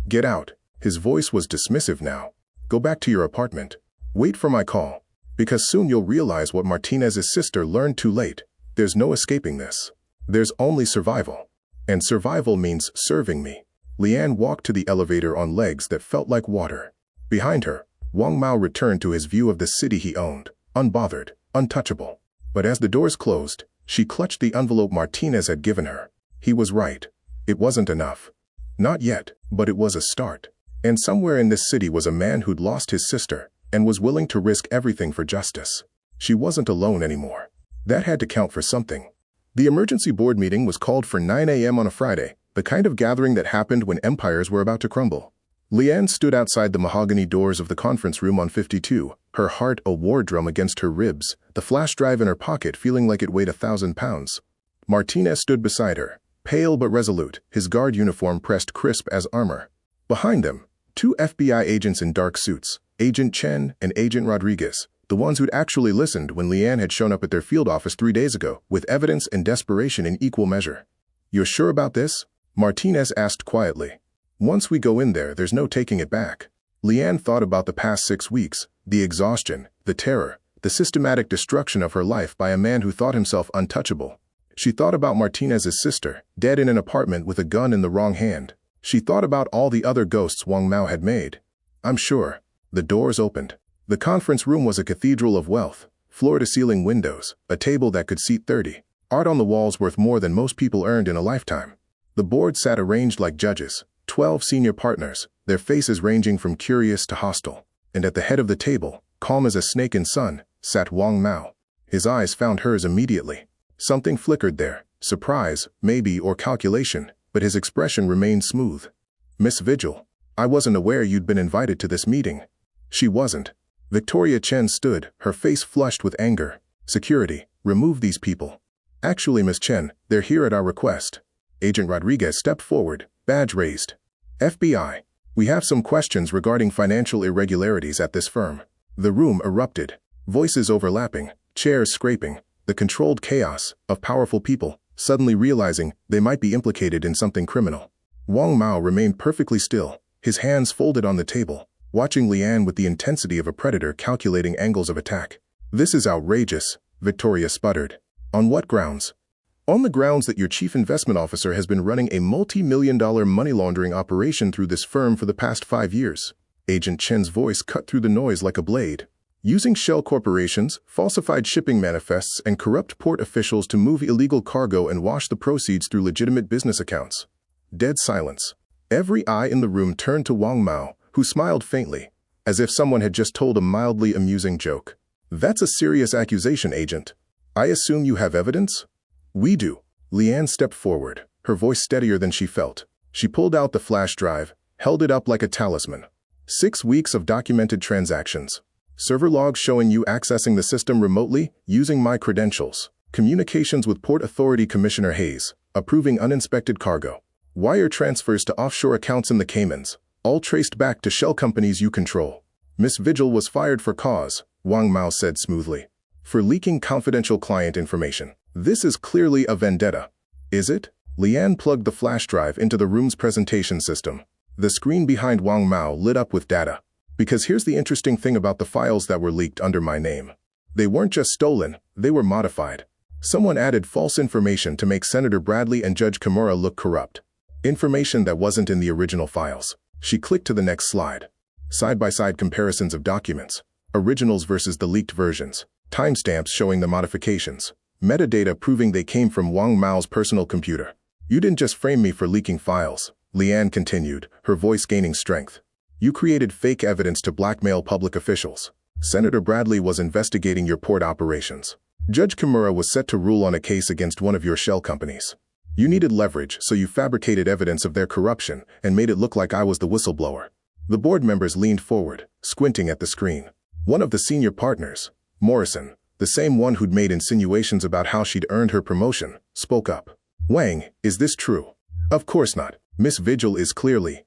"Get out." His voice was dismissive now. "Go back to your apartment. Wait for my call. Because soon you'll realize what Martinez's sister learned too late. There's no escaping this. There's only survival. And survival means serving me." Liane walked to the elevator on legs that felt like water. Behind her, Wang Mao returned to his view of the city he owned, unbothered, untouchable. But as the doors closed, she clutched the envelope Martinez had given her. He was right. It wasn't enough. Not yet, but it was a start. And somewhere in this city was a man who'd lost his sister and was willing to risk everything for justice. She wasn't alone anymore. That had to count for something. The emergency board meeting was called for 9 a.m. on a Friday, the kind of gathering that happened when empires were about to crumble. Liane stood outside the mahogany doors of the conference room on 52, her heart a war drum against her ribs, the flash drive in her pocket feeling like it weighed 1,000 pounds. Martinez stood beside her, pale but resolute, his guard uniform pressed crisp as armor. Behind them, 2 FBI agents in dark suits, Agent Chen and Agent Rodriguez, the ones who'd actually listened when Liane had shown up at their field office 3 days ago, with evidence and desperation in equal measure. "You're sure about this?" Martinez asked quietly. "Once we go in there, there's no taking it back." Liane thought about the past 6 weeks, the exhaustion, the terror, the systematic destruction of her life by a man who thought himself untouchable. She thought about Martinez's sister, dead in an apartment with a gun in the wrong hand. She thought about all the other ghosts Wang Mao had made. "I'm sure." The doors opened. The conference room was a cathedral of wealth, floor-to-ceiling windows, a table that could seat 30. Art on the walls worth more than most people earned in a lifetime. The board sat arranged like judges, 12 senior partners, their faces ranging from curious to hostile. And at the head of the table, calm as a snake in sun, sat Wang Mao. His eyes found hers immediately. Something flickered there, surprise, maybe, or calculation, but his expression remained smooth. "Miss Vigil, I wasn't aware you'd been invited to this meeting." She wasn't. Victoria Chen stood, her face flushed with anger. "Security, remove these people." "Actually, Miss Chen, they're here at our request." Agent Rodriguez stepped forward, badge raised. "FBI, we have some questions regarding financial irregularities at this firm." The room erupted. Voices overlapping, chairs scraping, the controlled chaos of powerful people suddenly realizing they might be implicated in something criminal. Wang Mao remained perfectly still, his hands folded on the table, watching Lian with the intensity of a predator calculating angles of attack. "This is outrageous," Victoria sputtered. "On what grounds?" "On the grounds that your chief investment officer has been running a multi-million-dollar money laundering operation through this firm for the past 5 years. Agent Chen's voice cut through the noise like a blade. "Using shell corporations, falsified shipping manifests, and corrupt port officials to move illegal cargo and wash the proceeds through legitimate business accounts." Dead silence. Every eye in the room turned to Wang Mao, who smiled faintly, as if someone had just told a mildly amusing joke. "That's a serious accusation, Agent. I assume you have evidence?" "We do." Lian stepped forward, her voice steadier than she felt. She pulled out the flash drive, held it up like a talisman. 6 weeks of documented transactions. Server logs showing you accessing the system remotely, using my credentials. Communications with Port Authority Commissioner Hayes, approving uninspected cargo. Wire transfers to offshore accounts in the Caymans, all traced back to shell companies you control. "Miss Vigil was fired for cause," Wang Mao said smoothly. "For leaking confidential client information. This is clearly a vendetta." "Is it?" Lian plugged the flash drive into the room's presentation system. The screen behind Wang Mao lit up with data. "Because here's the interesting thing about the files that were leaked under my name. They weren't just stolen, they were modified. Someone added false information to make Senator Bradley and Judge Kimura look corrupt. Information that wasn't in the original files." She clicked to the next slide. Side-by-side comparisons of documents. Originals versus the leaked versions. Timestamps showing the modifications. Metadata proving they came from Wang Mao's personal computer. "You didn't just frame me for leaking files," Lian continued, her voice gaining strength. "You created fake evidence to blackmail public officials. Senator Bradley was investigating your port operations. Judge Kimura was set to rule on a case against one of your shell companies. You needed leverage, so you fabricated evidence of their corruption and made it look like I was the whistleblower." The board members leaned forward, squinting at the screen. One of the senior partners, Morrison, the same one who'd made insinuations about how she'd earned her promotion, spoke up. "Wang, is this true?" "Of course not. Miss Vigil is clearly—"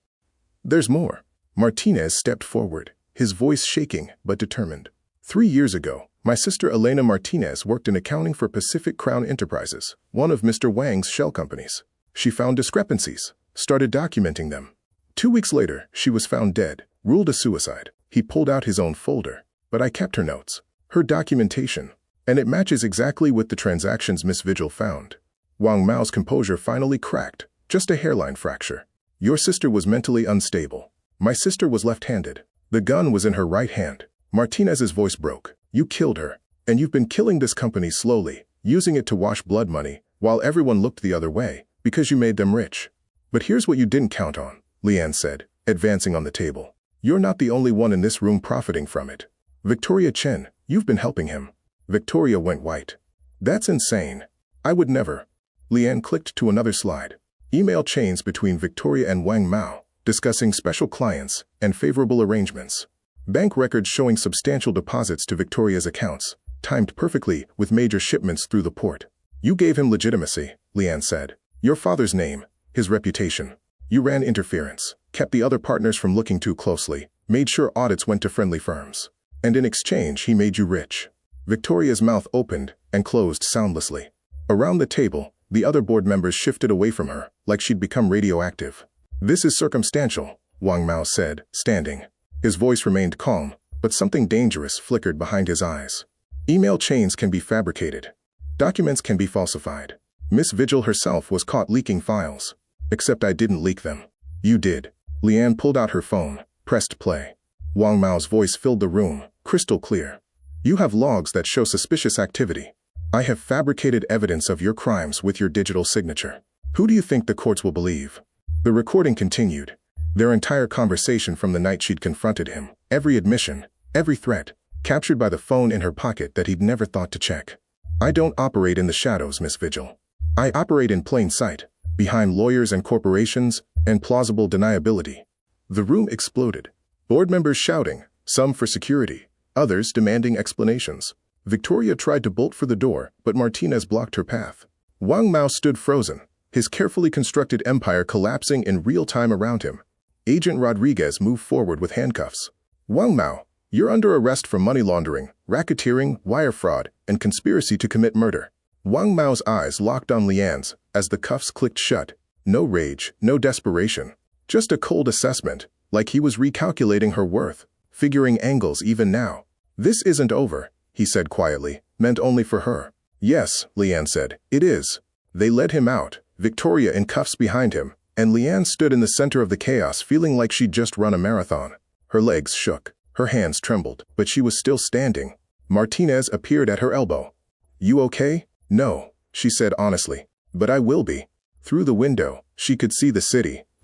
"There's more." Martinez stepped forward, his voice shaking but determined. 3 years ago, my sister Elena Martinez worked in accounting for Pacific Crown Enterprises, one of Mr. Wang's shell companies. She found discrepancies, started documenting them. 2 weeks later, she was found dead, ruled a suicide. He pulled out his own folder, but I kept her notes, her documentation, and it matches exactly with the transactions Miss Vigil found. Wang Mao's composure finally cracked, just a hairline fracture. "Your sister was mentally unstable. My sister was left-handed. The gun was in her right hand." Martinez's voice broke. "You killed her, and you've been killing this company slowly, using it to wash blood money, while everyone looked the other way, because you made them rich. But here's what you didn't count on," Lian said, advancing on the table. "You're not the only one in this room profiting from it. Victoria Chen, you've been helping him." Victoria went white. "That's insane. I would never." Lian clicked to another slide. Email chains between Victoria and Wang Mao, discussing special clients and favorable arrangements. Bank records showing substantial deposits to Victoria's accounts, timed perfectly with major shipments through the port. "You gave him legitimacy," Lian said. "Your father's name, his reputation. You ran interference, kept the other partners from looking too closely, made sure audits went to friendly firms. And in exchange, he made you rich." Victoria's mouth opened and closed soundlessly. Around the table, the other board members shifted away from her, like she'd become radioactive. "This is circumstantial," Wang Mao said, standing. His voice remained calm, but something dangerous flickered behind his eyes. "Email chains can be fabricated. Documents can be falsified. Miss Vigil herself was caught leaking files. Except I didn't leak them. You did." Lian pulled out her phone, pressed play. Wang Mao's voice filled the room, crystal clear. "You have logs that show suspicious activity. I have fabricated evidence of your crimes with your digital signature. Who do you think the courts will believe? The recording continued. Their entire conversation from the night she'd confronted him, every admission, every threat, captured by the phone in her pocket that he'd never thought to check. I don't operate in the shadows, Miss Vigil. I operate in plain sight, behind lawyers and corporations, and plausible deniability. The room exploded. Board members shouting, some for security, others demanding explanations. Victoria tried to bolt for the door, but Martinez blocked her path. Wang Mao stood frozen, his carefully constructed empire collapsing in real time around him. Agent Rodriguez moved forward with handcuffs. Wang Mao, you're under arrest for money laundering, racketeering, wire fraud, and conspiracy to commit murder. Wang Mao's eyes locked on Lian's as the cuffs clicked shut. No rage, no desperation. Just a cold assessment, like he was recalculating her worth, figuring angles even now. This isn't over, he said quietly, meant only for her. Yes, Lian said, it is. They led him out, Victoria in cuffs behind him, and Lian stood in the center of the chaos feeling like she'd just run a marathon. Her legs shook, her hands trembled, but she was still standing. Martinez appeared at her elbow. You okay? No, she said honestly. But I will be. Through the window, she could see the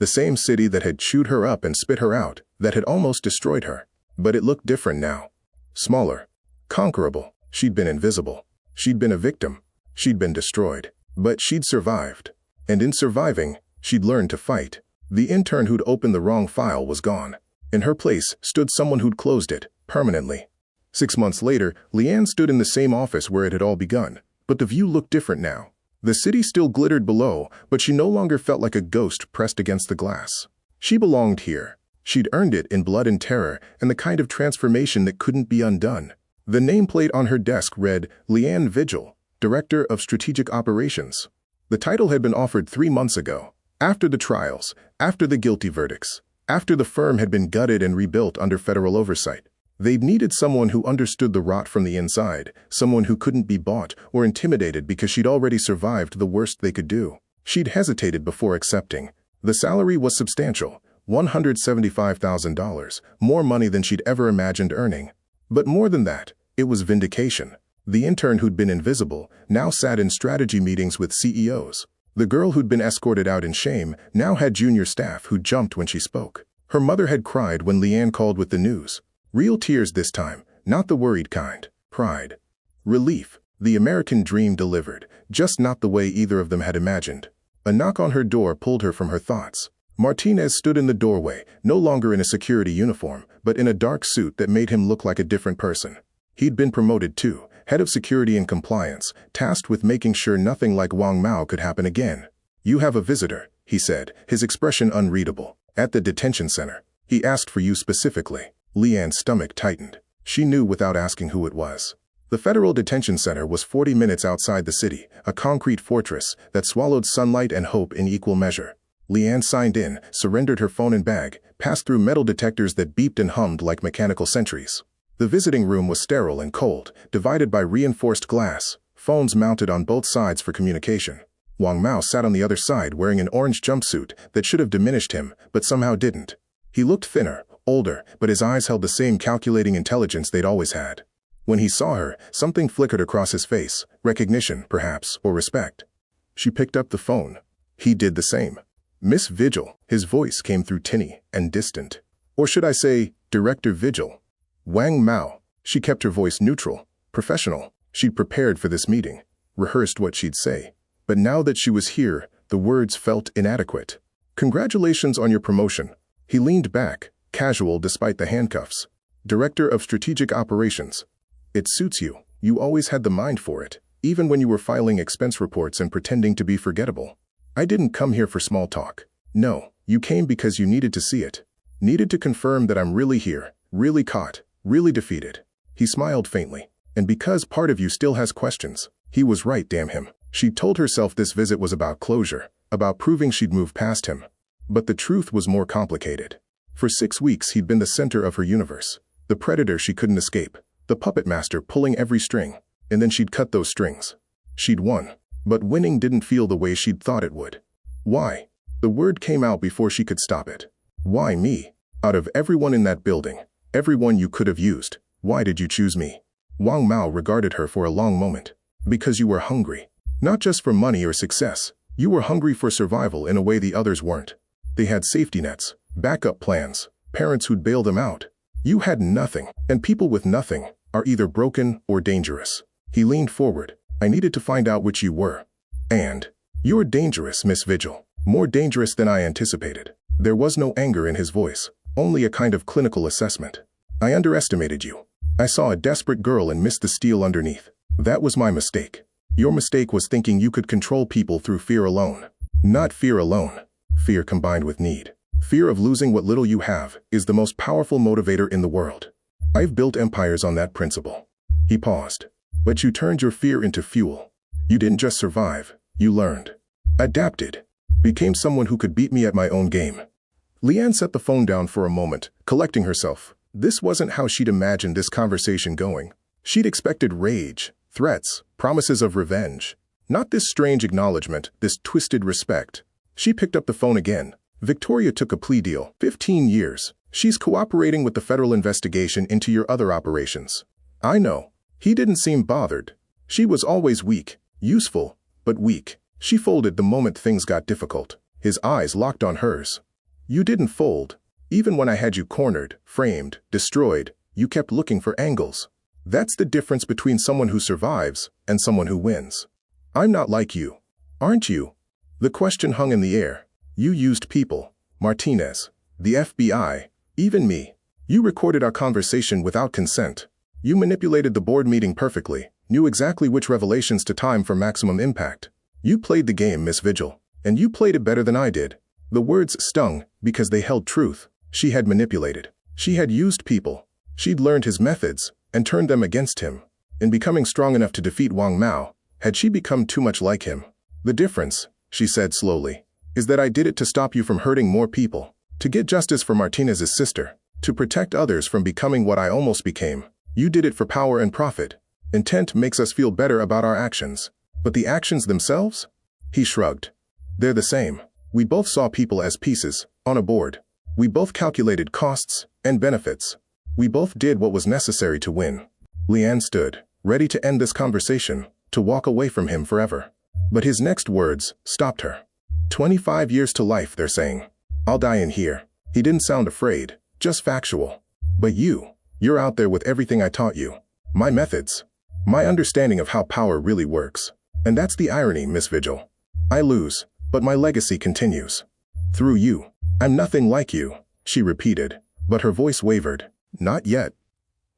same city that had chewed her up and spit her out, that had almost destroyed her. But it looked different now. Smaller. Conquerable. She'd been invisible. She'd been a victim. She'd been destroyed. But she'd survived. And in surviving, she'd learned to fight. The intern who'd opened the wrong file was gone. In her place stood someone who'd closed it, permanently. 6 months later, Lian stood in the same office where it had all begun. But the view looked different now. The city still glittered below, but she no longer felt like a ghost pressed against the glass. She belonged here. She'd earned it in blood and terror, and the kind of transformation that couldn't be undone. The nameplate on her desk read, Lian Vigil, Director of Strategic Operations. The title had been offered 3 months ago, after the trials, after the guilty verdicts, after the firm had been gutted and rebuilt under federal oversight. They'd needed someone who understood the rot from the inside, someone who couldn't be bought or intimidated because she'd already survived the worst they could do. She'd hesitated before accepting. The salary was substantial, $175,000, more money than she'd ever imagined earning. But more than that, it was vindication. The intern who'd been invisible now sat in strategy meetings with CEOs. The girl who'd been escorted out in shame now had junior staff who jumped when she spoke. Her mother had cried when Lian called with the news. Real tears this time, not the worried kind. Pride. Relief. The American dream delivered, just not the way either of them had imagined. A knock on her door pulled her from her thoughts. Martinez stood in the doorway, no longer in a security uniform, but in a dark suit that made him look like a different person. He'd been promoted too, head of security and compliance, tasked with making sure nothing like Wang Mao could happen again. You have a visitor, he said, his expression unreadable. At the detention center. He asked for you specifically. Lian's stomach tightened. She knew without asking who it was. The federal detention center was 40 minutes outside the city, a concrete fortress that swallowed sunlight and hope in equal measure. Lian signed in, surrendered her phone and bag, passed through metal detectors that beeped and hummed like mechanical sentries. The visiting room was sterile and cold, divided by reinforced glass, phones mounted on both sides for communication. Wang Mao sat on the other side wearing an orange jumpsuit that should have diminished him, but somehow didn't. He looked thinner, older, but his eyes held the same calculating intelligence they'd always had. When he saw her, something flickered across his face, recognition, perhaps, or respect. She picked up the phone. He did the same. Miss Vigil, his voice came through tinny and distant. Or should I say, Director Vigil. Wang Mao. She kept her voice neutral, professional. She'd prepared for this meeting, rehearsed what she'd say. But now that she was here, the words felt inadequate. Congratulations on your promotion. He leaned back, casual despite the handcuffs. Director of Strategic Operations. It suits you. You always had the mind for it, even when you were filing expense reports and pretending to be forgettable. I didn't come here for small talk. No, you came because you needed to see it. Needed to confirm that I'm really here, really caught, really defeated. He smiled faintly. And because part of you still has questions. He was right, damn him. She'd told herself this visit was about closure, about proving she'd moved past him. But the truth was more complicated. For 6 weeks he'd been the center of her universe, the predator she couldn't escape, the puppet master pulling every string, and then she'd cut those strings. She'd won, but winning didn't feel the way she'd thought it would. Why? The word came out before she could stop it. Why me? Out of everyone in that building, everyone you could have used, why did you choose me? Wang Mao regarded her for a long moment. Because you were hungry. Not just for money or success. You were hungry for survival in a way the others weren't. They had safety nets, backup plans, parents who'd bail them out. You had nothing, and people with nothing are either broken or dangerous. He leaned forward. I needed to find out which you were. And you're dangerous, Miss Vigil. More dangerous than I anticipated. There was no anger in his voice, only a kind of clinical assessment. I underestimated you. I saw a desperate girl and missed the steel underneath. That was my mistake. Your mistake was thinking you could control people through fear alone. Not fear alone. Fear combined with need. Fear of losing what little you have is the most powerful motivator in the world. I've built empires on that principle. He paused. But you turned your fear into fuel. You didn't just survive, you learned. Adapted. Became someone who could beat me at my own game. Leanne set the phone down for a moment, collecting herself. This wasn't how she'd imagined this conversation going. She'd expected rage, threats, promises of revenge. Not this strange acknowledgement, this twisted respect. She picked up the phone again. Victoria took a plea deal. 15 years. She's cooperating with the federal investigation into your other operations. I know. He didn't seem bothered. She was always weak. Useful, but weak. She folded the moment things got difficult. His eyes locked on hers. You didn't fold. Even when I had you cornered, framed, destroyed, you kept looking for angles. That's the difference between someone who survives and someone who wins. I'm not like you. Aren't you? The question hung in the air. You used people. Martinez, the FBI, even me. You recorded our conversation without consent. You manipulated the board meeting perfectly, knew exactly which revelations to time for maximum impact. You played the game, Miss Vigil, and you played it better than I did. The words stung because they held truth. She had manipulated. She had used people. She'd learned his methods and turned them against him. In becoming strong enough to defeat Wang Mao, had she become too much like him? The difference, she said slowly, is that I did it to stop you from hurting more people, to get justice for Martinez's sister, to protect others from becoming what I almost became. You did it for power and profit. Intent makes us feel better about our actions. But the actions themselves? He shrugged. They're the same. We both saw people as pieces, on a board. We both calculated costs and benefits. We both did what was necessary to win. Leanne stood, ready to end this conversation, to walk away from him forever. But his next words stopped her. 25 years to life, they're saying. I'll die in here. He didn't sound afraid, just factual. But you're out there with everything I taught you. My methods. My understanding of how power really works. And that's the irony, Miss Vigil. I lose, but my legacy continues. Through you. I'm nothing like you, she repeated, but her voice wavered. Not yet.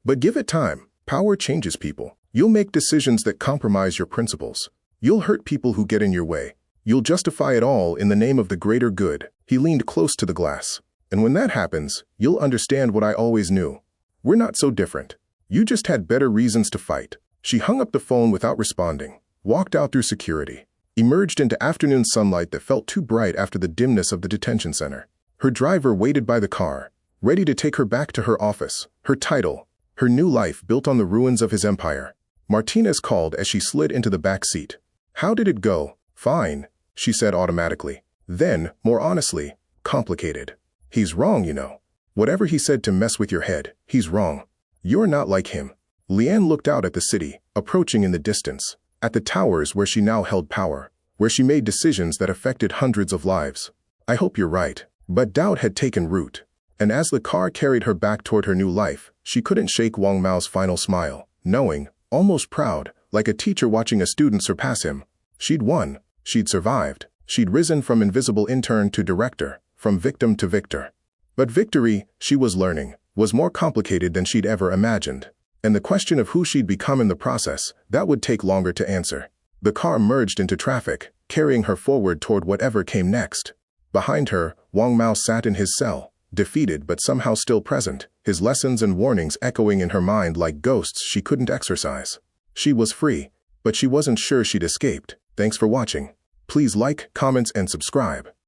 But give it time. Power changes people. You'll make decisions that compromise your principles. You'll hurt people who get in your way. You'll justify it all in the name of the greater good. He leaned close to the glass. And when that happens, you'll understand what I always knew. We're not so different. You just had better reasons to fight. She hung up the phone without responding, walked out through security, emerged into afternoon sunlight that felt too bright after the dimness of the detention center. Her driver waited by the car, ready to take her back to her office, her title, her new life built on the ruins of his empire. Martinez called as she slid into the back seat. How did it go? Fine, she said automatically. Then, more honestly, complicated. He's wrong, you know. Whatever he said to mess with your head, he's wrong. You're not like him. Leanne looked out at the city, approaching in the distance, at the towers where she now held power, where she made decisions that affected hundreds of lives. I hope you're right. But doubt had taken root. And as the car carried her back toward her new life, she couldn't shake Wang Mao's final smile, knowing, almost proud, like a teacher watching a student surpass him. She'd won. She'd survived. She'd risen from invisible intern to director, from victim to victor. But victory, she was learning, was more complicated than she'd ever imagined. And the question of who she'd become in the process, that would take longer to answer. The car merged into traffic, carrying her forward toward whatever came next. Behind her, Wang Mao sat in his cell, defeated but somehow still present, his lessons and warnings echoing in her mind like ghosts she couldn't exorcise. She was free, but she wasn't sure she'd escaped. Thanks for watching. Please like, comment, and subscribe.